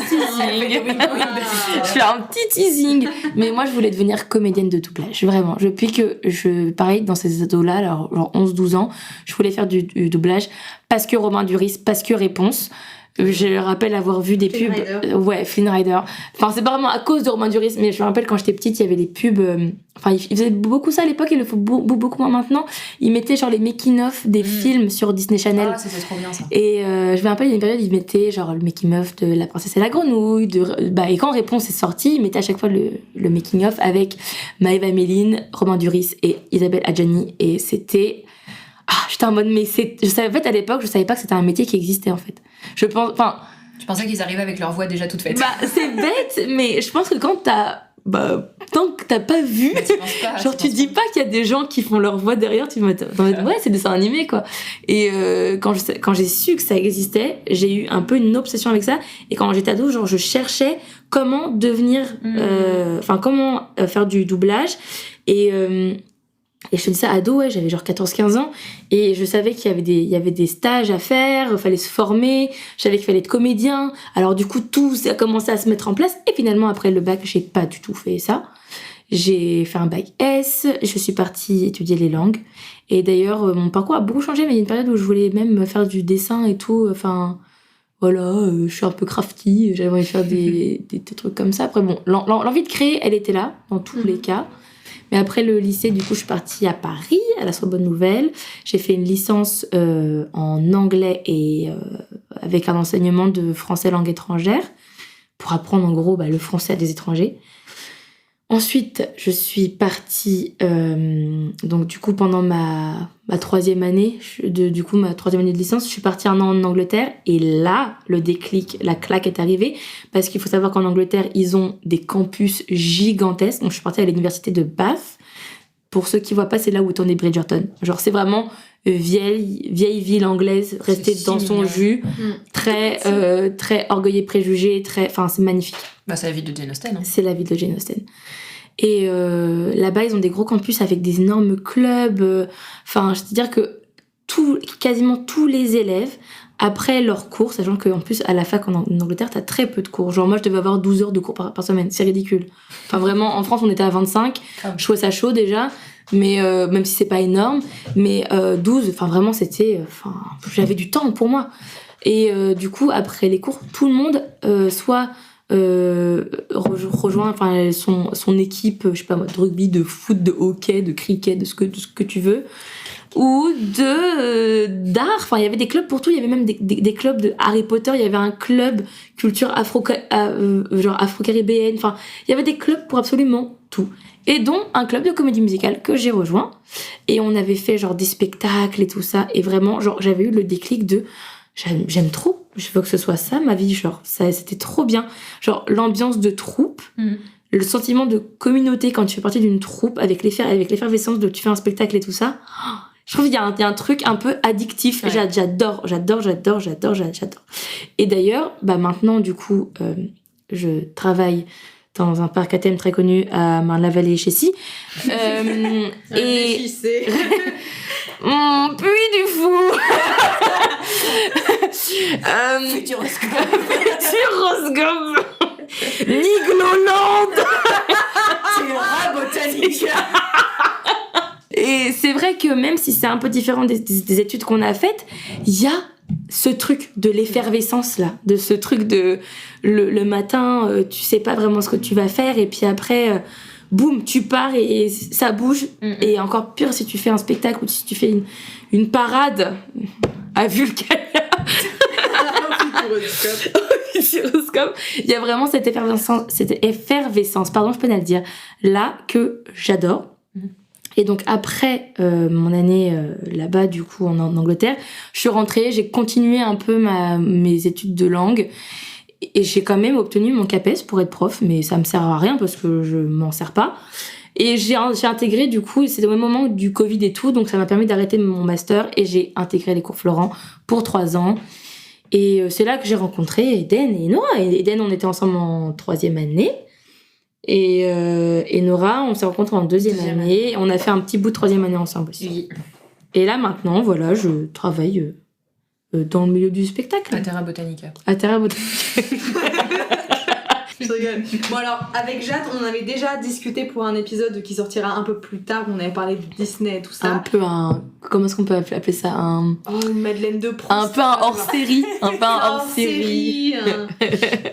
Speaker 2: teasing. Mais moi je voulais devenir comédienne de doublage, vraiment. Depuis que pareil, dans ces ados-là, alors genre 11-12 ans, je voulais faire du doublage parce que Romain Duris, parce que Réponse. Je rappelle avoir vu des
Speaker 1: Flynn
Speaker 2: pubs.
Speaker 1: Rider.
Speaker 2: Ouais, Flynn Rider. Enfin, c'est pas vraiment à cause de Romain Duris, mais je me rappelle quand j'étais petite, il y avait des pubs. Enfin, ils faisaient beaucoup ça à l'époque, ils le font beaucoup moins maintenant. Ils mettaient genre les making-of des films sur Disney Channel.
Speaker 3: Ah, c'était trop bien ça.
Speaker 2: Et je me rappelle, il y a une période, ils mettaient genre le making-of de La Princesse et la Grenouille. Et quand Réponse est sorti, ils mettaient à chaque fois le making-of avec Maëva Méline, Romain Duris et Isabelle Adjani. Et c'était. Ah, j'étais en mode, mais je savais, en fait, à l'époque, je savais pas que c'était un métier qui existait, en fait. Je pense, enfin.
Speaker 3: Tu pensais qu'ils arrivaient avec leur voix déjà toute faite.
Speaker 2: Bah, c'est bête, mais je pense que quand tant que t'as pas vu, genre tu dis pas qu'il y a des gens qui font leur voix derrière, tu vas ouais, c'est dessin animé, quoi. Et quand j'ai su que ça existait, j'ai eu un peu une obsession avec ça. Et quand j'étais ado, genre, je cherchais comment devenir, comment faire du doublage. Et je te dis ça ado, ouais, j'avais genre 14-15 ans, et je savais qu'il y avait des stages à faire, il fallait se former, je savais qu'il fallait être comédien. Alors du coup, tout a commencé à se mettre en place, et finalement, après le bac, j'ai pas du tout fait ça. J'ai fait un bac S, je suis partie étudier les langues, et d'ailleurs, mon parcours a beaucoup changé, mais il y a une période où je voulais même faire du dessin et tout, enfin... Voilà, je suis un peu crafty, j'avais envie de faire des trucs comme ça. Après, bon, l'envie de créer, elle était là, dans tous les cas. Mais après le lycée, du coup, je suis partie à Paris, à la Sorbonne Nouvelle. J'ai fait une licence en anglais et avec un enseignement de français langue étrangère pour apprendre en gros le français à des étrangers. Ensuite, je suis partie, donc du coup, pendant ma troisième année, ma troisième année de licence, je suis partie 1 an en Angleterre. Et là, le déclic, la claque est arrivée. Parce qu'il faut savoir qu'en Angleterre, ils ont des campus gigantesques. Donc, je suis partie à l'université de Bath. Pour ceux qui voient pas, c'est là où tournait Bridgerton. Genre, c'est vraiment vieille ville anglaise, restée dans son jus. Très orgueil et préjugé, enfin, c'est magnifique.
Speaker 3: Bah, c'est la ville de Jane Austen. Hein.
Speaker 2: C'est la ville de Jane Austen. Et là-bas, ils ont des gros campus avec des énormes clubs. Enfin, c'est-à-dire que quasiment tous les élèves, après leurs cours, sachant qu'en plus, à la fac en Angleterre, t'as très peu de cours. Genre, moi, je devais avoir 12 heures de cours par semaine. C'est ridicule. Enfin, vraiment, en France, on était à 25. Je trouvais ça chaud déjà. Mais même si c'est pas énorme. Mais 12, enfin, vraiment, c'était... j'avais du temps pour moi. Et du coup, après les cours, tout le monde soit... rejoint son équipe, je sais pas moi, de rugby, de foot, de hockey, de cricket, de ce que tu veux, ou d'art. Enfin, il y avait des clubs pour tout. Il y avait même des clubs de Harry Potter. Il y avait un club culture afro-caribéenne. Enfin, il y avait des clubs pour absolument tout. Et dont un club de comédie musicale que j'ai rejoint. Et on avait fait genre des spectacles et tout ça. Et vraiment, genre, j'avais eu le déclic de j'aime trop, je veux que ce soit ça ma vie, genre ça, c'était trop bien, genre l'ambiance de troupe, le sentiment de communauté quand tu fais partie d'une troupe avec l'effervescence de tu fais un spectacle et tout ça. Je trouve qu'il y a un truc un peu addictif. Ouais. J'adore. Et d'ailleurs, maintenant du coup, je travaille dans un parc à thème très connu à Marne-la-Vallée chez Si. Et Puy du Fou. Futuroscope. Nigloland.
Speaker 3: Terra Botanica.
Speaker 2: Et c'est vrai que même si c'est un peu différent des études qu'on a faites, il y a ce truc de l'effervescence là, de ce truc de le matin, tu sais pas vraiment ce que tu vas faire, et puis après boum, tu pars et ça bouge. Et encore pire si tu fais un spectacle ou si tu fais une parade à Vulcania. Futuroscope. Il y a vraiment cette effervescence, pardon, je peux pas le dire, là que j'adore. Et donc après mon année là-bas, du coup en Angleterre, je suis rentrée, j'ai continué un peu mes études de langue. Et j'ai quand même obtenu mon CAPES pour être prof, mais ça me sert à rien parce que je m'en sers pas. Et j'ai intégré, du coup, c'était au même moment du Covid et tout, donc ça m'a permis d'arrêter mon master et j'ai intégré les cours Florent pour 3 ans. Et c'est là que j'ai rencontré Eden et Nora. Et Eden, on était ensemble en 3e année. Et Nora, on s'est rencontrés en 2e année. On a fait un petit bout de 3e année ensemble aussi. Oui. Et là, maintenant, voilà, je travaille dans le milieu du spectacle.
Speaker 3: À Terra Botanica.
Speaker 2: À Terra Botanica.
Speaker 1: Je rigole. Bon alors, avec Jade, on avait déjà discuté pour un épisode qui sortira un peu plus tard, où on avait parlé de Disney et tout ça.
Speaker 2: Un peu comment est-ce qu'on peut appeler ça
Speaker 1: une Madeleine de Proust.
Speaker 2: Un peu un hors-série. Un peu un hors-série.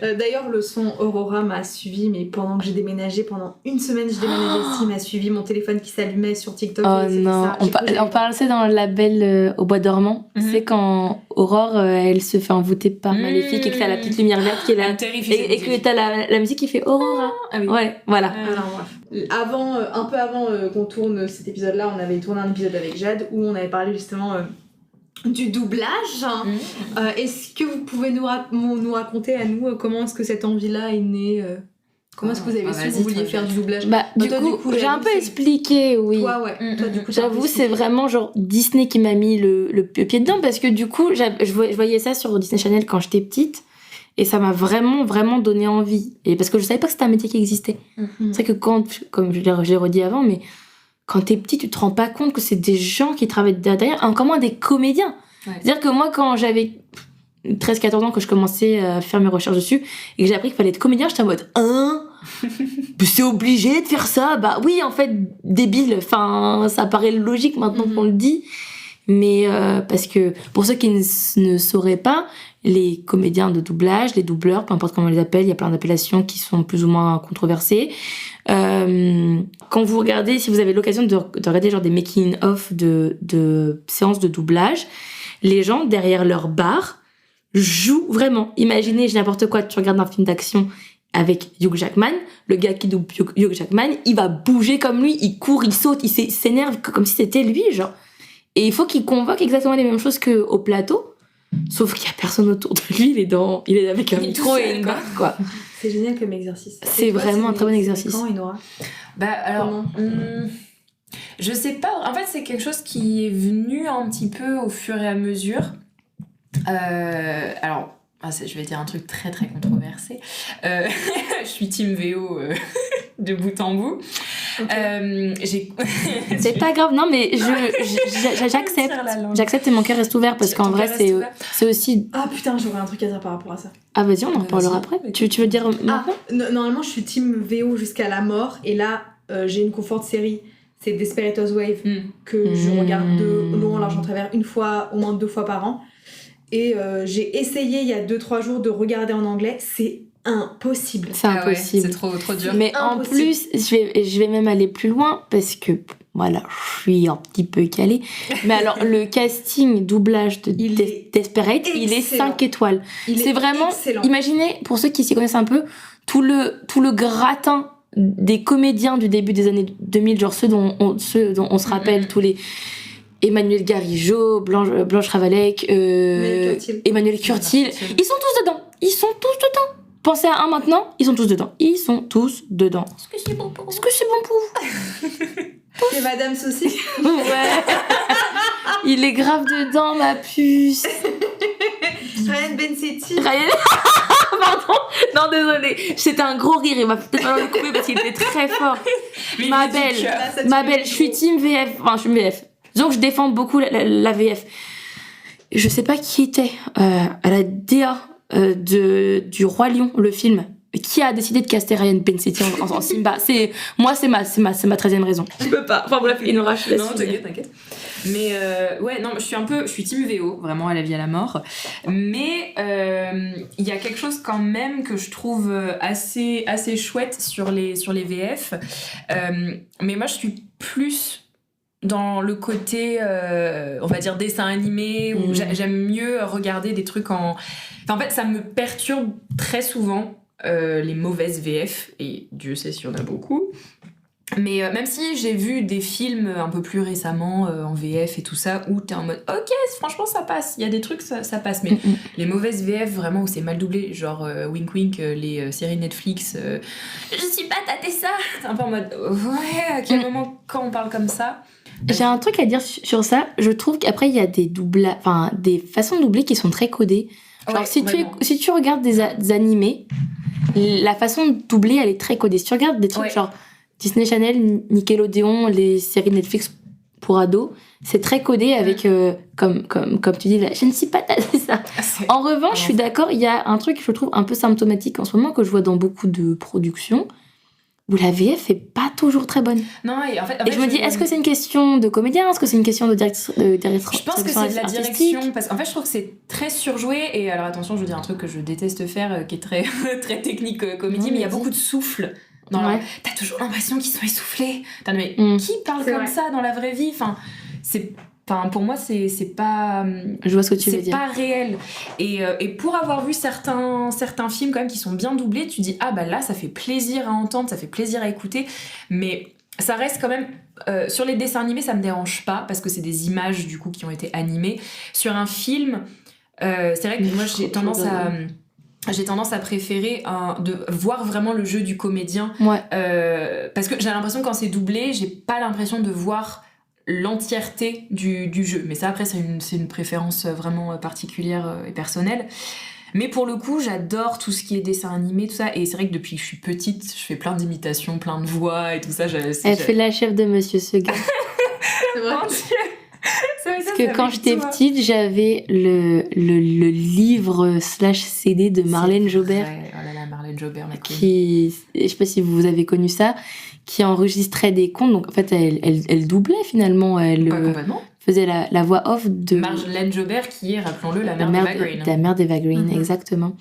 Speaker 1: D'ailleurs, le son Aurora m'a suivi, mais pendant que j'ai déménagé, pendant une semaine, je déménageais ici, il m'a suivi, mon téléphone qui s'allumait sur TikTok.
Speaker 2: Oh non, on parle ça dans le label au bois dormant. C'est quand Aurore, elle se fait envoûter par Maléfique et que t'as la petite lumière verte qui est là. Et que t'as la musique qui fait Aurora.
Speaker 3: Ah oui.
Speaker 2: Ouais, voilà.
Speaker 1: Alors, un peu avant qu'on tourne cet épisode-là, on avait tourné un épisode avec Jade où on avait parlé justement du doublage. Est-ce que vous pouvez nous raconter à nous comment est-ce que cette envie-là est née Comment est-ce que vous avez su que vous vouliez faire du doublage?
Speaker 2: Du coup, j'ai un peu expliqué, oui.
Speaker 1: Toi, ouais. Toi, du coup,
Speaker 2: j'avoue, c'est vraiment genre Disney qui m'a mis le pied dedans parce que du coup, je voyais ça sur Disney Channel quand j'étais petite et ça m'a vraiment, vraiment donné envie. Et parce que je savais pas que c'était un métier qui existait. C'est vrai que comme je l'ai redit avant, mais quand t'es petit, tu te rends pas compte que c'est des gens qui travaillent derrière, encore moins des comédiens. Ouais. C'est-à-dire que moi, quand j'avais 13-14 ans, que je commençais à faire mes recherches dessus et que j'ai appris qu'il fallait être comédien, j'étais en mode c'est obligé de faire ça? Bah oui, en fait, débile. Enfin, ça paraît logique maintenant qu'on le dit. Mais parce que pour ceux qui ne sauraient pas, les comédiens de doublage, les doubleurs, peu importe comment on les appelle, il y a plein d'appellations qui sont plus ou moins controversées. Quand vous regardez, si vous avez l'occasion de regarder genre des making-of de séances de doublage, les gens derrière leur bar jouent vraiment. Imaginez, j'ai n'importe quoi, tu regardes un film d'action avec Hugh Jackman, le gars qui double Hugh Jackman, il va bouger comme lui, il court, il saute, il s'énerve comme si c'était lui, genre. Et il faut qu'il convoque exactement les mêmes choses qu'au plateau, sauf qu'il y a personne autour de lui, il est avec un micro et une barre, quoi.
Speaker 1: C'est génial comme exercice.
Speaker 2: C'est vraiment un très bon exercice.
Speaker 1: Quand, Enora?
Speaker 3: Alors, je sais pas. En fait, c'est quelque chose qui est venu un petit peu au fur et à mesure. Alors, je vais dire un truc très très controversé. Je suis team VO de bout en bout. Okay.
Speaker 2: C'est pas grave, non, mais j'accepte. J'accepte et mon cœur reste ouvert parce qu'en vrai, c'est aussi.
Speaker 1: Ah putain, j'aurais un truc à dire par rapport à ça.
Speaker 2: Ah vas-y, on en parlera après. Tu veux dire maintenant?
Speaker 1: Normalement, je suis team VO jusqu'à la mort et là, j'ai une confort série. C'est Desperate Housewives que je regarde de long en large en travers au moins 2 fois par an. Et j'ai essayé il y a 2-3 jours de regarder en anglais, c'est impossible.
Speaker 2: C'est impossible.
Speaker 3: Ouais, c'est trop dur.
Speaker 2: Mais impossible. En plus, je vais même aller plus loin parce que voilà, je suis un petit peu calée. Mais alors, le casting doublage de Desperate, il est 5 étoiles. C'est vraiment excellent. Imaginez, pour ceux qui s'y connaissent un peu, tout le gratin des comédiens du début des années 2000, genre ceux dont on se rappelle, tous les Emmanuel Garigeau, Blanche Ravalec, Emmanuel Curtil. Ils sont tous dedans. Pensez à un maintenant, ils sont tous dedans. Est-ce que c'est bon pour vous?
Speaker 1: C'est Madame Saucy.
Speaker 2: Ouais. Il est grave dedans, ma puce.
Speaker 1: Ryan Bensetti.
Speaker 2: Pardon. Non, désolé. C'était un gros rire. Il va peut-être pas le couper parce qu'il était très fort. Ma belle, je suis team VF. Enfin, je suis VF. Donc, je défends beaucoup la VF. Je sais pas qui était à la DA du Roi Lion, le film. Qui a décidé de caster Ryan Bensetti en Simba? C'est ma 13e raison. Je peux pas. Enfin bref, Enora, je laisse.
Speaker 3: Non, t'inquiète. Mais ouais, non, je suis team VO, vraiment à la vie à la mort. Mais il y a quelque chose quand même que je trouve assez chouette sur les VF. Mais moi, je suis plus dans le côté, on va dire, dessin animé, où j'aime mieux regarder des trucs en fait, ça me perturbe très souvent les mauvaises VF, et Dieu sait s'il y en a beaucoup. Mais même si j'ai vu des films un peu plus récemment en VF et tout ça, où t'es en mode ok, franchement ça passe, il y a des trucs ça passe, mais les mauvaises VF vraiment où c'est mal doublé, genre wink wink, les séries Netflix, je suis pas tâté ça, t'es un peu en mode ouais, à quel moment quand on parle comme ça.
Speaker 2: J'ai un truc à dire sur ça. Je trouve qu'après il y a des façons de doubler qui sont très codées. Genre ouais, si tu regardes des animés, la façon de doubler elle est très codée. Si tu regardes des trucs genre Disney Channel, Nickelodeon, les séries Netflix pour ados, c'est très codé avec, comme tu dis, je ne suis pas c'est ça. En revanche, je suis d'accord, il y a un truc que je trouve un peu symptomatique en ce moment, que je vois dans beaucoup de productions, où la VF est pas toujours très bonne.
Speaker 3: Non, et en fait
Speaker 2: je me dis, est-ce que c'est une question de comédien? Est-ce que c'est une question de directrice?
Speaker 3: Je pense que c'est de la direction, parce qu'en fait, je trouve que c'est très surjoué. Et alors, attention, je veux dire un truc que je déteste faire, qui est très, très technique comédie, mais il y a beaucoup de souffle. T'as toujours l'impression qu'ils sont essoufflés. Mais qui parle comme ça dans la vraie vie? Pour moi, c'est pas.
Speaker 2: Je vois ce que tu veux dire.
Speaker 3: C'est pas réel. Et pour avoir vu certains films quand même qui sont bien doublés, tu dis ah bah là, ça fait plaisir à entendre, ça fait plaisir à écouter. Mais ça reste quand même. Sur les dessins animés, ça me dérange pas parce que c'est des images du coup qui ont été animées. Sur un film, c'est vrai que moi j'ai tendance à préférer de voir vraiment le jeu du comédien. Parce que j'ai l'impression que quand c'est doublé, j'ai pas l'impression de voir l'entièreté du jeu. Mais ça, après, c'est une préférence vraiment particulière et personnelle. Mais pour le coup, j'adore tout ce qui est dessin animé, tout ça. Et c'est vrai que depuis que je suis petite, je fais plein d'imitations, plein de voix et tout ça.
Speaker 2: Elle fait la chef de Monsieur Seguin.
Speaker 3: C'est vrai.
Speaker 2: Parce que quand j'étais petite, j'avais le livre /CD de Marlène Jobert.
Speaker 3: Oh là là, Marlène Jobert,
Speaker 2: qui, je sais pas si vous avez connu ça, qui enregistrait des contes. Donc en fait, elle doublait finalement.
Speaker 3: Complètement.
Speaker 2: Faisait la voix off de
Speaker 3: Marlène Jobert, qui est, rappelons-le, la mère d'Eva Green.
Speaker 2: La mère d'Eva Green, exactement.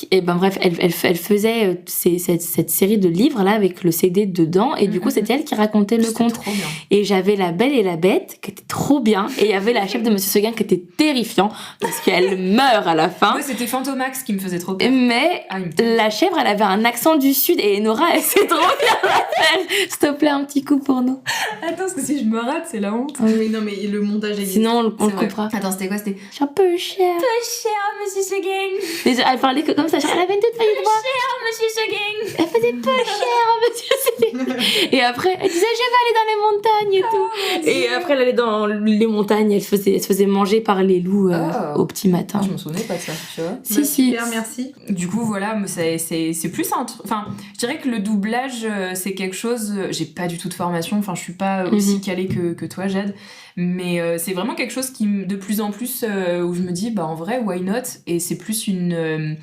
Speaker 2: Et bref, elle faisait cette série de livres là avec le CD dedans, et du coup c'était elle qui racontait le conte.
Speaker 3: Trop bien.
Speaker 2: Et j'avais La Belle et la Bête qui était trop bien, et il y avait la chef de Monsieur Seguin qui était terrifiant parce qu'elle meurt à la fin.
Speaker 3: Ouais, c'était Fantomax qui me faisait trop peur.
Speaker 2: Mais la chèvre, elle avait un accent du sud, et Nora, elle sait trop bien la faire. S'il te plaît, un petit coup pour nous.
Speaker 3: Attends, parce que si je me rate, c'est la honte.
Speaker 1: Mais non, mais le montage est.
Speaker 2: Sinon on le coupera.
Speaker 3: Attends, c'était quoi? C'était
Speaker 2: je suis un peu cher.
Speaker 3: Peu cher, Monsieur Seguin.
Speaker 2: Elle parlait comme ça, elle avait une toute petite voix.
Speaker 3: Cher, Monsieur Seguin.
Speaker 2: Elle faisait peu cher, Monsieur Seguin. Et après, elle disait, je vais aller dans les montagnes et tout. Et après, elle allait dans les montagnes, elle se faisait manger par les loups au petit matin.
Speaker 3: Je me souvenais pas de ça, tu vois.
Speaker 2: Si.
Speaker 1: Super, merci.
Speaker 3: Du coup, voilà, c'est plus un truc. Enfin, je dirais que le doublage, c'est quelque chose. J'ai pas du tout de formation, enfin, je suis pas aussi calée que toi, Jade. Mais c'est vraiment quelque chose qui, de plus en plus, où je me dis, bah en vrai, why not? Et c'est plus une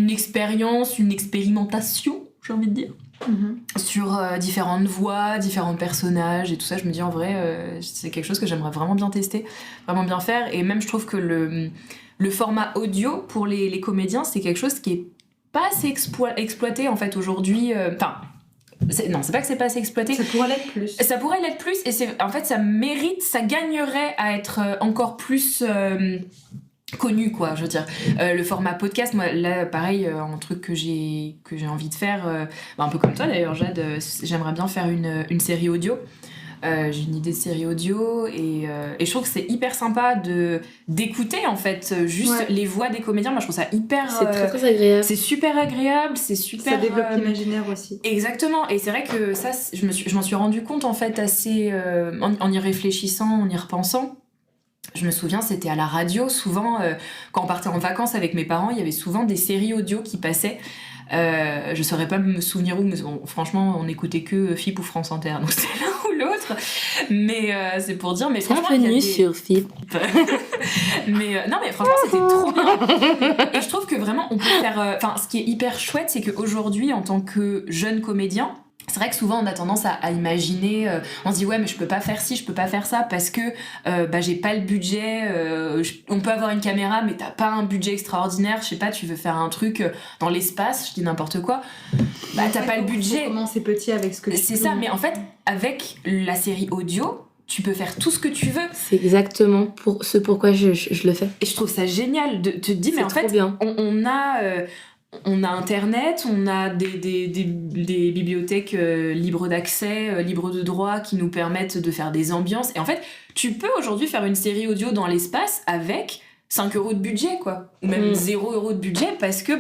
Speaker 3: expérience, une expérimentation, j'ai envie de dire, sur différentes voix, différents personnages et tout ça. Je me dis, en vrai, c'est quelque chose que j'aimerais vraiment bien tester, vraiment bien faire. Et même, je trouve que le format audio pour les comédiens, c'est quelque chose qui est pas assez exploité, en fait, aujourd'hui. Non, c'est pas que c'est pas assez exploité.
Speaker 1: Ça pourrait l'être plus.
Speaker 3: Ça pourrait l'être plus, et en fait, ça gagnerait à être encore plus connu, quoi, je veux dire. Le format podcast, moi, là, pareil, un truc que j'ai envie de faire, un peu comme toi d'ailleurs, Jade, j'aimerais bien faire une série audio. J'ai une idée de série audio, et je trouve que c'est hyper sympa d'écouter en fait juste les voix des comédiens. Moi je trouve ça hyper
Speaker 2: c'est très, très agréable,
Speaker 3: c'est super agréable, c'est super,
Speaker 1: ça développe l'imaginaire aussi.
Speaker 3: Exactement. Et c'est vrai que ça, je m'en suis rendu compte en fait assez en y réfléchissant, en y repensant. Je me souviens, c'était à la radio souvent, quand on partait en vacances avec mes parents, il y avait souvent des séries audio qui passaient. Je saurais pas me souvenir où, mais franchement, on écoutait que FIP ou France Inter, donc c'était l'un ou l'autre. Mais c'est pour dire, mais franchement,
Speaker 2: bienvenue sur FIP.
Speaker 3: Mais non, mais franchement, c'était trop bien. Et je trouve que vraiment, on peut faire. Enfin, ce qui est hyper chouette, c'est qu'aujourd'hui, en tant que jeune comédien, c'est vrai que souvent on a tendance à imaginer, on se dit ouais mais je peux pas faire ci, je peux pas faire ça parce que j'ai pas le budget, on peut avoir une caméra mais t'as pas un budget extraordinaire, je sais pas, tu veux faire un truc dans l'espace, je dis n'importe quoi, t'as pas le budget.
Speaker 1: Faut commencer petit avec ce que tu
Speaker 3: c'est ça, mais en fait avec la série audio, tu peux faire tout ce que tu veux.
Speaker 2: C'est exactement pourquoi je le fais.
Speaker 3: Et je trouve ça génial de te dire mais en fait
Speaker 2: bien.
Speaker 3: On a Internet, on a des bibliothèques libres d'accès, libres de droit, qui nous permettent de faire des ambiances. Et en fait, tu peux aujourd'hui faire une série audio dans l'espace avec 5 € de budget, quoi. Ou même 0 € de budget, parce que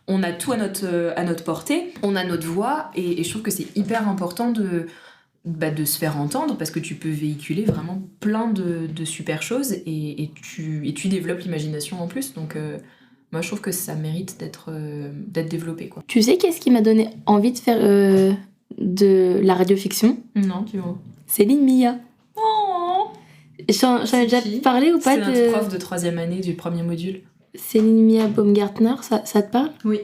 Speaker 3: on a tout à notre portée, on a notre voix, et je trouve que c'est hyper important de se faire entendre, parce que tu peux véhiculer vraiment plein de super choses, et tu développes l'imagination en plus, donc... moi, je trouve que ça mérite d'être développé, quoi.
Speaker 2: Tu sais qu'est-ce qui m'a donné envie de faire de la radiofiction.
Speaker 3: Non, tu vois.
Speaker 2: Céline Mia.
Speaker 3: Oh.
Speaker 2: J'en ai déjà parlé ou pas
Speaker 3: de... C'est notre prof de 3e année du premier module.
Speaker 2: Céline Mia Baumgartner, ça te parle?
Speaker 1: Oui.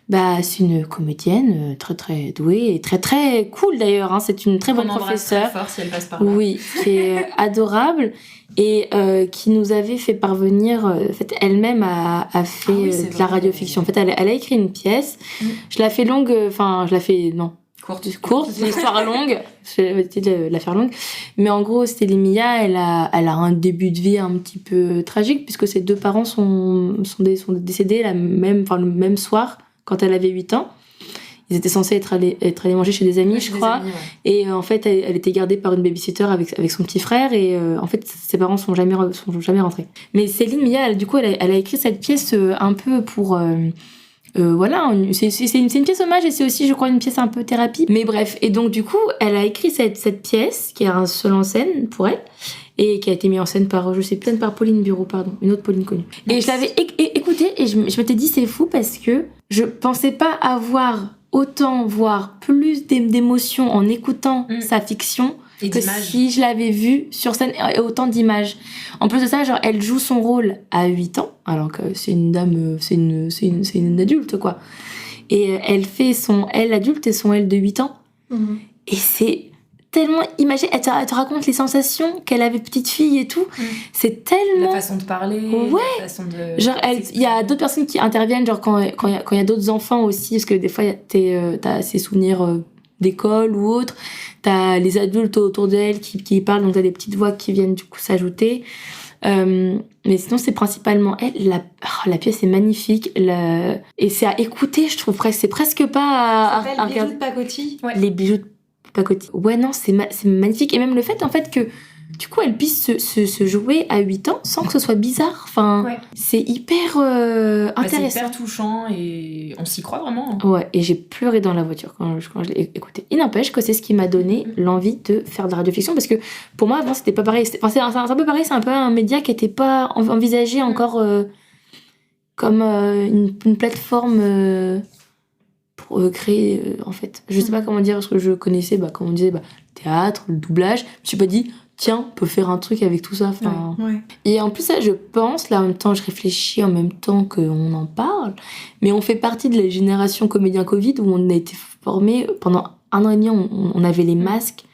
Speaker 2: Bah, c'est une comédienne très très douée et très très cool d'ailleurs. Hein. C'est une très bonne professeure.
Speaker 3: Très fort si elle passe par là.
Speaker 2: Oui, qui est adorable et qui nous avait fait parvenir. En fait, elle-même a fait de la radiofiction. En fait, elle a écrit une pièce. Je la fais longue. Enfin, je la fais courte, c'est une histoire longue. Je vais essayer de la faire longue. Mais en gros, Céline Mia, elle a un début de vie un petit peu tragique puisque ses 2 parents sont décédés le même soir quand elle avait 8 ans. Ils étaient censés être allés manger chez des amis, je crois. Amis, ouais. Et en fait, elle était gardée par une babysitter avec son petit frère. Et en fait, ses parents sont jamais rentrés. Mais Céline Mia, du coup, elle a écrit cette pièce un peu pour... voilà, c'est une pièce hommage et c'est aussi, je crois, une pièce un peu thérapie. Mais bref, et donc du coup, elle a écrit cette pièce qui est un seul en scène pour elle et qui a été mise en scène par, je sais peut-être par Pauline Bureau, pardon, une autre Pauline connue. Et je l'avais écoutée et je m'étais dit c'est fou parce que je pensais pas avoir voire plus d'émotions en écoutant sa fiction et que si je l'avais vue sur scène, et autant d'images. En plus de ça, genre, elle joue son rôle à 8 ans, alors que c'est une dame, c'est une adulte, quoi. Et elle fait son elle adulte et son elle de 8 ans. Mm-hmm. Et c'est tellement imagé. Elle te raconte les sensations qu'elle avait petite fille et tout. Mm. C'est tellement...
Speaker 3: La façon de parler,
Speaker 2: ouais.
Speaker 3: La façon de...
Speaker 2: Genre, il y a d'autres personnes qui interviennent, genre, quand il y a d'autres enfants aussi, parce que des fois, t'as ces souvenirs d'école ou autre. T'as les adultes autour d'elle qui parlent, donc t'as des petites voix qui viennent du coup s'ajouter. Mais sinon, c'est principalement elle. La pièce est magnifique. Et c'est à écouter, je trouve. C'est presque pas
Speaker 1: à regarder. Les bijoux de pacotille.
Speaker 2: Ouais. Les bijoux de pacotille. Ouais, non, c'est magnifique. Et même le fait, en fait, que du coup, elle puisse se jouer à 8 ans sans que ce soit bizarre. Enfin, ouais. C'est hyper intéressant.
Speaker 3: C'est hyper touchant et on s'y croit vraiment.
Speaker 2: Ouais, et j'ai pleuré dans la voiture quand je l'ai écouté. Il n'empêche que c'est ce qui m'a donné l'envie de faire de la radiofiction parce que pour moi, avant, c'était pas pareil. C'est un peu pareil, c'est un peu un média qui n'était pas envisagé encore comme une plateforme pour créer, en fait. Je sais pas comment dire, parce que je connaissais, comme on disait, le théâtre, le doublage. Je me suis pas dit... Tiens, on peut faire un truc avec tout ça. Enfin... Ouais. Et en plus, ça, je pense, là, en même temps, je réfléchis en même temps qu'on en parle, mais on fait partie de la génération comédien Covid où on a été formés pendant 1 an et demi, on avait les masques.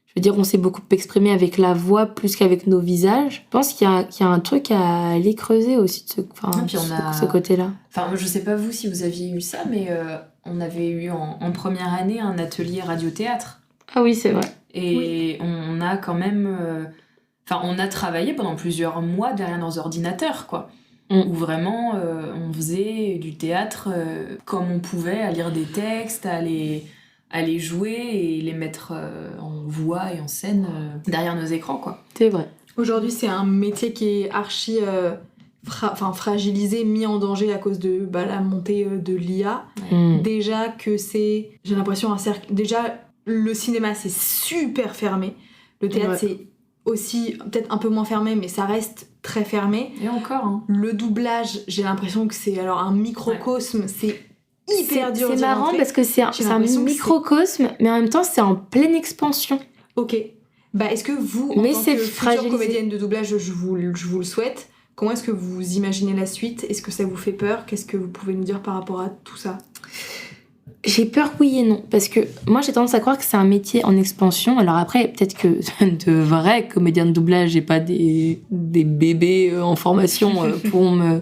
Speaker 2: Je veux dire, on s'est beaucoup exprimé avec la voix plus qu'avec nos visages. Je pense qu'il y a un truc à aller creuser aussi de ce côté-là.
Speaker 3: Enfin, je sais pas vous si vous aviez eu ça, mais on avait eu en première année un atelier radio-théâtre.
Speaker 2: Ah oui, c'est vrai.
Speaker 3: Et on a quand même... on a travaillé pendant plusieurs mois derrière nos ordinateurs, quoi. Où vraiment, on faisait du théâtre comme on pouvait, à lire des textes, à les jouer et les mettre en voix et en scène derrière nos écrans, quoi.
Speaker 2: C'est vrai.
Speaker 1: Aujourd'hui, c'est un métier qui est archi... fragilisé, mis en danger à cause de la montée de l'IA. Déjà que c'est... J'ai l'impression un cercle... Déjà... Le cinéma, c'est super fermé. Le théâtre, c'est aussi peut-être un peu moins fermé, mais ça reste très fermé.
Speaker 3: Et encore. Hein.
Speaker 1: Le doublage, j'ai l'impression que c'est un microcosme. C'est hyper dur.
Speaker 2: C'est marrant parce que c'est un microcosme, mais en même temps, c'est en pleine expansion.
Speaker 1: Ok. Est-ce que vous, en tant que future comédienne de doublage, je vous le souhaite, comment est-ce que vous imaginez la suite ? Est-ce que ça vous fait peur ? Qu'est-ce que vous pouvez nous dire par rapport à tout ça ?
Speaker 2: J'ai peur, oui et non, parce que moi j'ai tendance à croire que c'est un métier en expansion. Alors après, peut-être que de vrais comédiens de doublage et pas des bébés en formation pourront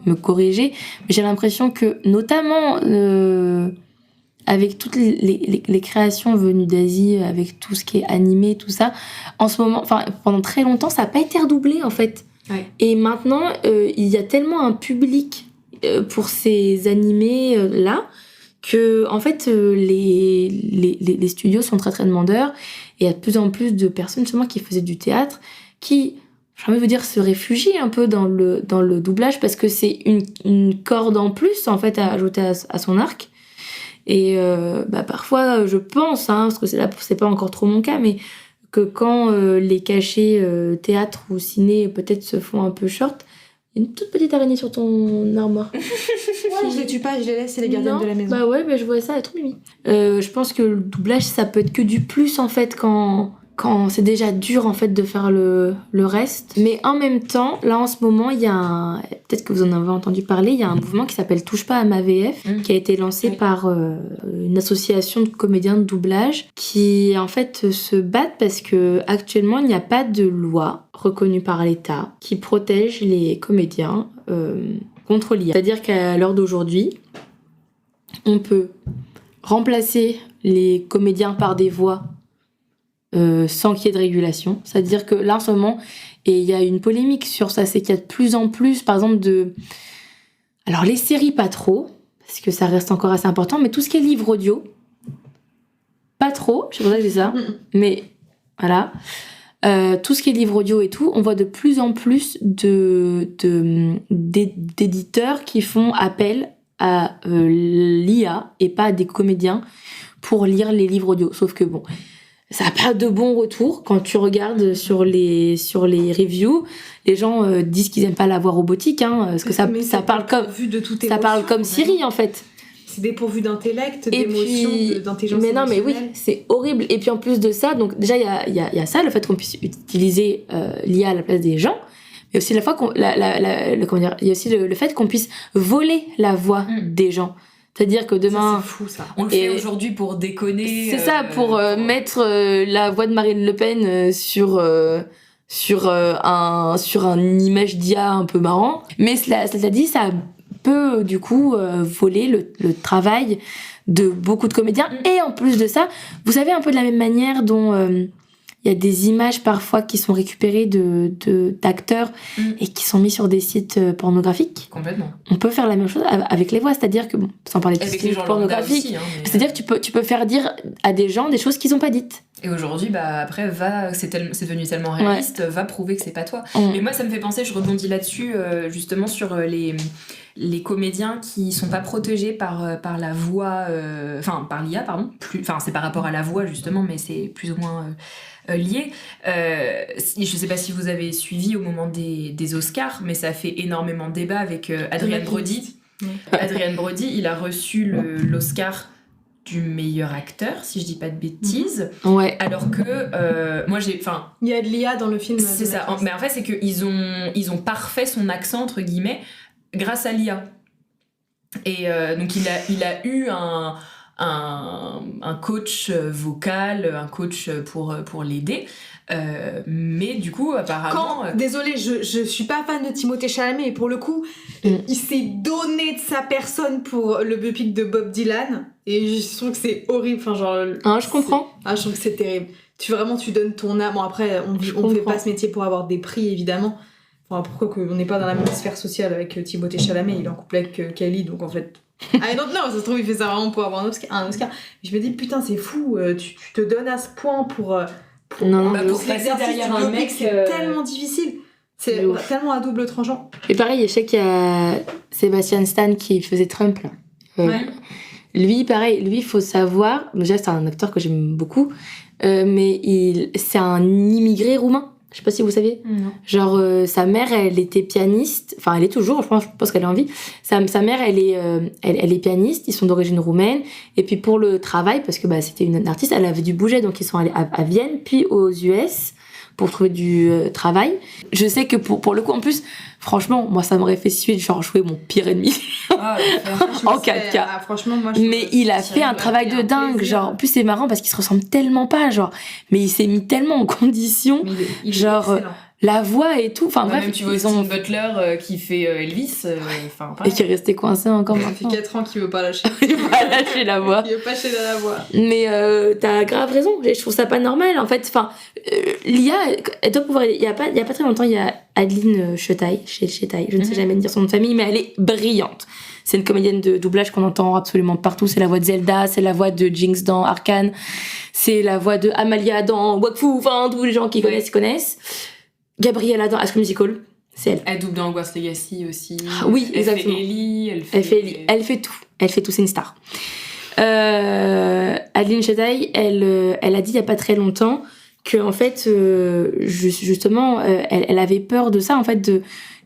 Speaker 2: me corriger. Mais j'ai l'impression que, notamment avec toutes les créations venues d'Asie, avec tout ce qui est animé, tout ça, en ce moment, pendant très longtemps, ça n'a pas été redoublé en fait. Ouais. Et maintenant, il y a tellement un public pour ces animés là. Que en fait les studios sont très très demandeurs et il y a de plus en plus de personnes justement qui faisaient du théâtre qui, j'ai envie de vous dire, se réfugient un peu dans le doublage parce que c'est une corde en plus en fait à ajouter à son arc. Et parfois je pense, parce que c'est pas encore trop mon cas, mais que quand les cachets théâtre ou ciné peut-être se font un peu short, une toute petite araignée sur ton armoire.
Speaker 1: Ouais, je les tue pas, je les laisse, c'est les gardiennes de la maison.
Speaker 2: Bah ouais, je vois ça, elle est trop mimi. Je pense que le doublage, ça peut être que du plus en fait quand c'est déjà dur en fait de faire le reste. Mais en même temps, là en ce moment, il y a peut-être que vous en avez entendu parler, il y a un mouvement qui s'appelle Touche pas à ma VF, qui a été lancé par une association de comédiens de doublage qui en fait se battent parce que actuellement il n'y a pas de loi reconnue par l'État qui protège les comédiens contre l'IA. C'est-à-dire qu'à l'heure d'aujourd'hui, on peut remplacer les comédiens par des voix sans qu'il y ait de régulation. C'est-à-dire que là, en ce moment, et il y a une polémique sur ça, c'est qu'il y a de plus en plus, par exemple, alors, les séries, pas trop, parce que ça reste encore assez important, mais tout ce qui est livre audio, pas trop, je sais pas si c'est ça, mais voilà. Tout ce qui est livre audio et tout, on voit de plus en plus d'éditeurs qui font appel à l'IA et pas à des comédiens pour lire les livres audio. Sauf que bon, ça n'a pas de bon retour. Quand tu regardes sur les reviews, les gens disent qu'ils n'aiment pas la voix robotique, parce que ça parle comme Siri en fait.
Speaker 1: C'est dépourvu d'intellect, d'émotion, d'intelligence
Speaker 2: mais non,
Speaker 1: émotionnelle.
Speaker 2: mais oui, c'est horrible. Et puis en plus de ça, donc déjà il y a ça, le fait qu'on puisse utiliser l'IA à la place des gens, mais aussi la fois il y a aussi le fait qu'on puisse voler la voix des gens. C'est-à-dire que demain,
Speaker 1: ça, c'est fou, ça.
Speaker 3: On le fait aujourd'hui pour déconner.
Speaker 2: C'est ça, pour mettre la voix de Marine Le Pen sur un image d'IA un peu marrant. Mais cela dit, ça peut du coup voler le travail de beaucoup de comédiens. Et en plus de ça, vous savez un peu de la même manière dont il y a des images parfois qui sont récupérées d'acteurs et qui sont mis sur des sites pornographiques.
Speaker 3: Complètement.
Speaker 2: On peut faire la même chose avec les voix, c'est-à-dire que, bon, sans parler de sites pornographiques, aussi, c'est-à-dire que tu peux faire dire à des gens des choses qu'ils n'ont pas dites.
Speaker 3: Et aujourd'hui, après, c'est devenu tellement réaliste, va prouver que c'est pas toi. Mais moi, ça me fait penser, je rebondis là-dessus, justement sur les comédiens qui sont pas protégés par la voix, par l'IA, pardon. C'est par rapport à la voix, justement, mais c'est plus ou moins lié. Je sais pas si vous avez suivi au moment des Oscars, mais ça fait énormément de débat avec Adrien Brody. Adrien Brody, il a reçu l'Oscar du meilleur acteur, si je dis pas de bêtises.
Speaker 2: Ouais.
Speaker 3: Alors que moi
Speaker 1: il y a de l'IA dans le film.
Speaker 3: C'est ça. Mais en fait, c'est qu'ils ont parfait son accent entre guillemets grâce à l'IA. Et donc il a eu un coach vocal, un coach pour l'aider. Mais du coup, apparemment...
Speaker 1: Désolée, je suis pas fan de Timothée Chalamet, et pour le coup, il s'est donné de sa personne pour le biopic de Bob Dylan, et je trouve que c'est horrible.
Speaker 2: Je comprends.
Speaker 1: Je trouve que c'est terrible. Tu donnes ton âme. Bon, après, on fait pas ce métier pour avoir des prix, évidemment. Pourquoi qu'on n'est pas dans la même sphère sociale avec Timothée Chalamet, il est en couple avec Kelly, donc en fait... I don't know, ça se trouve il fait ça vraiment pour avoir un Oscar. Je me dis putain, c'est fou, tu te donnes à ce point pour
Speaker 3: passer derrière un mec,
Speaker 1: c'est tellement difficile. C'est tellement à double tranchant.
Speaker 2: Et pareil, je sais qu'il y a Sebastian Stan qui faisait Trump là.
Speaker 1: Ouais.
Speaker 2: Lui, pareil, il faut savoir, déjà c'est un acteur que j'aime beaucoup, mais c'est un immigré roumain. Je sais pas si vous saviez.
Speaker 3: Non.
Speaker 2: Genre, sa mère, elle était pianiste. Enfin, elle est toujours, je pense qu'elle est en vie. Sa mère, elle est pianiste. Ils sont d'origine roumaine. Et puis, pour le travail, parce que c'était une artiste, elle avait du budget. Donc, ils sont allés à Vienne, puis aux US pour trouver du travail. Je sais que pour le coup, en plus, franchement, moi, ça m'aurait fait suite, genre, jouer mon pire ennemi. En 4K.
Speaker 1: Franchement, moi,
Speaker 2: mais il a fait un travail de dingue. Genre, en plus, c'est marrant parce qu'ils se ressemblent tellement pas, genre. Mais il s'est mis tellement en condition.
Speaker 1: Il
Speaker 2: genre, la voix et tout. Enfin, bref.
Speaker 3: Même tu vois Austin Butler qui fait Elvis.
Speaker 2: Et qui est resté coincé encore
Speaker 1: maintenant. Ça fait 4 ans qu'il veut pas lâcher.
Speaker 2: Il veut pas lâcher la voix.
Speaker 1: Il veut pas lâcher la voix.
Speaker 2: Mais t'as grave raison. Je trouve ça pas normal. En fait, l'IA, elle doit pouvoir. Il y a pas très longtemps, il y a Adeline Chetaille. Je ne sais jamais dire son nom de famille, mais elle est brillante. C'est une comédienne de doublage qu'on entend absolument partout. C'est la voix de Zelda, c'est la voix de Jinx dans Arcane, c'est la voix de Amalia dans Wakfu. Enfin, tous les gens qui connaissent. Gabriella dans High School Musical, c'est elle.
Speaker 3: Elle double dans Hogwarts Legacy aussi.
Speaker 2: Oui, exactement.
Speaker 3: Elle fait Ellie,
Speaker 2: elle fait tout. Elle fait tout, c'est une star. Adeline Chetaille, elle a dit il y a pas très longtemps que en fait, justement, elle avait peur de ça, en fait,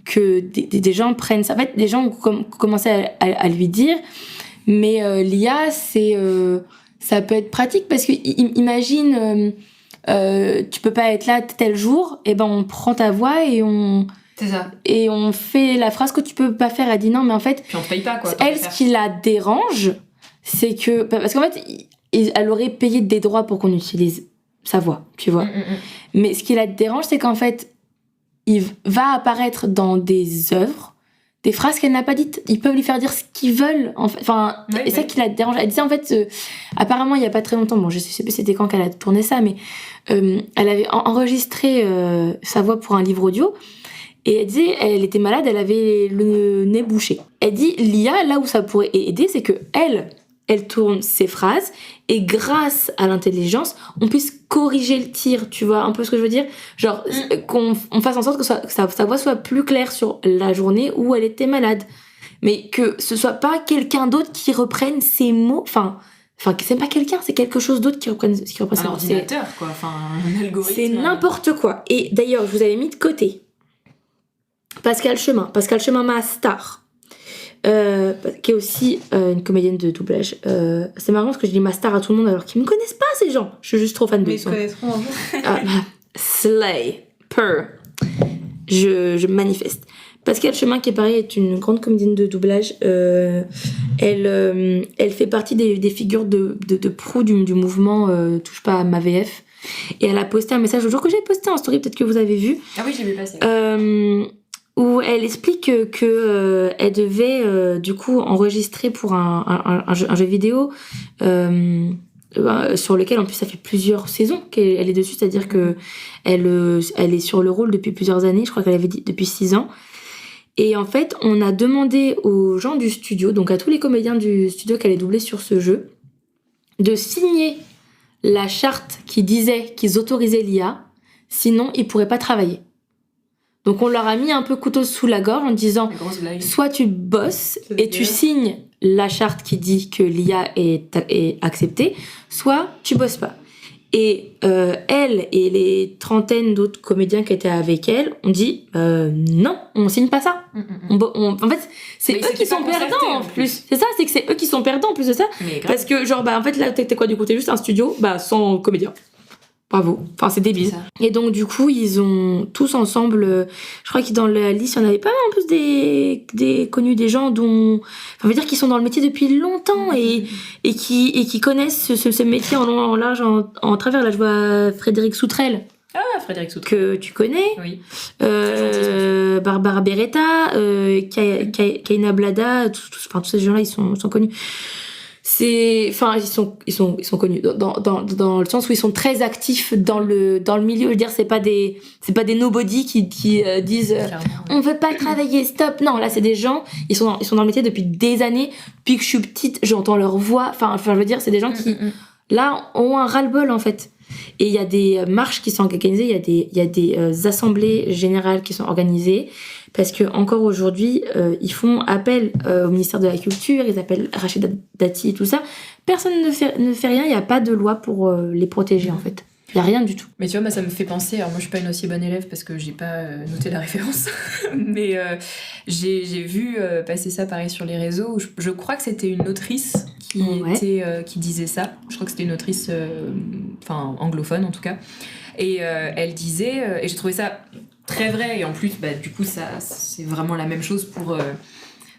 Speaker 2: que des gens prennent ça. En fait, des gens ont commencé à lui dire, mais l'IA, ça peut être pratique parce que imagine, tu peux pas être là tel jour, et ben on prend ta voix et on...
Speaker 3: C'est ça.
Speaker 2: Et on fait la phrase que tu peux pas faire. Elle dit non, mais en fait,
Speaker 3: puis on te paye pas, quoi.
Speaker 2: Elle, ce qui la dérange, c'est que... Parce qu'en fait, elle aurait payé des droits pour qu'on utilise sa voix, tu vois. Mais ce qui la dérange, c'est qu'en fait, il va apparaître dans des œuvres des phrases qu'elle n'a pas dites. Ils peuvent lui faire dire ce qu'ils veulent. Enfin, et ça qui la dérange. Elle disait en fait, apparemment, il y a pas très longtemps, bon, je sais plus c'était quand qu'elle a tourné ça, mais elle avait enregistré sa voix pour un livre audio. Et elle disait, elle était malade, elle avait le nez bouché. Elle dit, l'IA, là où ça pourrait aider, c'est que elle tourne ses phrases, et grâce à l'intelligence, on puisse corriger le tir, tu vois un peu ce que je veux dire, genre qu'on fasse en sorte que sa voix soit plus claire sur la journée où elle était malade, mais que ce soit pas quelqu'un d'autre qui reprenne ses mots, enfin c'est pas quelqu'un, c'est quelque chose d'autre qui reprenne
Speaker 3: un ordinateur, quoi, enfin un algorithme.
Speaker 2: C'est n'importe quoi. Et d'ailleurs, je vous avais mis de côté Pascal Chemin ma star, qui est aussi une comédienne de doublage. C'est marrant parce que je dis ma star à tout le monde alors qu'ils me connaissent pas, ces gens. Je suis juste trop fan de
Speaker 1: Mais ils connaîtront un jour.
Speaker 2: Slay, purr. Je manifeste. Pascal Chemin, qui est pareil, est une grande comédienne de doublage. Elle fait partie des figures de proue du mouvement Touche pas à ma VF. Et elle a posté un message le jour que j'ai posté en story, peut-être que vous avez vu.
Speaker 3: Ah oui, j'ai vu passer.
Speaker 2: Où elle explique que elle devait du coup enregistrer pour un jeu vidéo sur lequel en plus ça fait plusieurs saisons qu'elle est dessus, c'est-à-dire que elle est sur le rôle depuis plusieurs années, je crois qu'elle avait dit depuis 6 ans. Et en fait, on a demandé aux gens du studio, donc à tous les comédiens du studio qui allaient doubler sur ce jeu, de signer la charte qui disait qu'ils autorisaient l'IA, sinon ils pourraient pas travailler. Donc on leur a mis un peu couteau sous la gorge en disant soit tu bosses et tu signes la charte qui dit que l'IA est acceptée, soit tu bosses pas. Et elle et les trentaines d'autres comédiens qui étaient avec elle ont dit non, on signe pas ça. En fait, c'est eux qui sont perdants en plus. C'est ça, c'est que c'est eux qui sont perdants en plus de ça. Parce que genre en fait là t'es quoi du coup, t'es juste un studio sans comédien. Bravo. Enfin, c'est débile. Et donc, du coup, ils ont tous ensemble... je crois que dans la liste, il y en avait pas mal en plus des connus, des gens dont... Enfin, veut dire qu'ils sont dans le métier depuis longtemps et qui connaissent ce métier en long, en large, en travers. Là, je vois Frédéric Soutrel.
Speaker 3: Ah, Frédéric Soutrel.
Speaker 2: Que tu connais.
Speaker 3: Oui.
Speaker 2: Barbara Beretta, Kaina Blada, tous ces gens-là, ils sont connus. Ils sont connus dans le sens où ils sont très actifs dans le milieu. Je veux dire, c'est pas des nobody qui disent on veut pas travailler, stop. Non, là c'est des gens, ils sont dans le métier depuis des années. Depuis que je suis petite, j'entends leur voix. Enfin, je veux dire, c'est des gens qui là ont un ras-le-bol en fait. Et il y a des marches qui sont organisées, il y a des assemblées générales qui sont organisées. Parce que encore aujourd'hui, ils font appel au ministère de la Culture, ils appellent Rachida Dati et tout ça. Personne ne fait rien, il n'y a pas de loi pour les protéger en fait. Il n'y a rien du tout.
Speaker 3: Mais tu vois, ça me fait penser, alors moi je suis pas une aussi bonne élève parce que j'ai pas noté la référence, mais j'ai vu passer ça pareil sur les réseaux. Je crois que c'était une autrice qui disait ça. Je crois que c'était une autrice anglophone en tout cas. Et elle disait, et j'ai trouvé ça très vrai, et en plus du coup ça c'est vraiment la même chose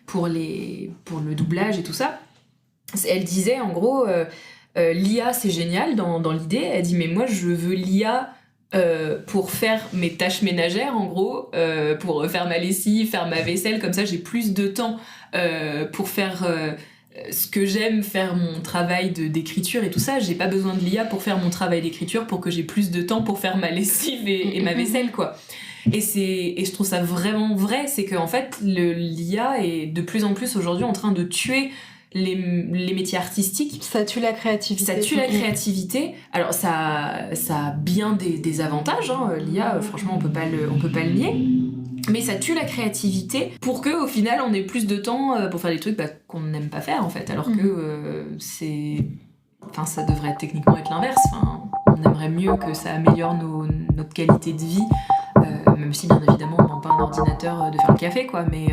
Speaker 3: pour le doublage et tout ça. Elle disait en gros l'IA c'est génial dans l'idée. Elle dit mais moi je veux l'IA pour faire mes tâches ménagères en gros, pour faire ma lessive, faire ma vaisselle, comme ça j'ai plus de temps pour faire ce que j'aime, faire mon travail d'écriture et tout ça. J'ai pas besoin de l'IA pour faire mon travail d'écriture pour que j'ai plus de temps pour faire ma lessive et ma vaisselle quoi. Et je trouve ça vraiment vrai, c'est qu'en fait l'IA est de plus en plus aujourd'hui en train de tuer les métiers artistiques.
Speaker 1: Ça tue la créativité.
Speaker 3: Alors ça a bien des avantages, hein. L'IA franchement on peut pas le nier. Mais ça tue la créativité pour que au final on ait plus de temps pour faire des trucs qu'on n'aime pas faire en fait, alors que ça devrait techniquement être l'inverse. On aimerait mieux que ça améliore notre qualité de vie même si bien évidemment on n'a pas un ordinateur de faire le café quoi, mais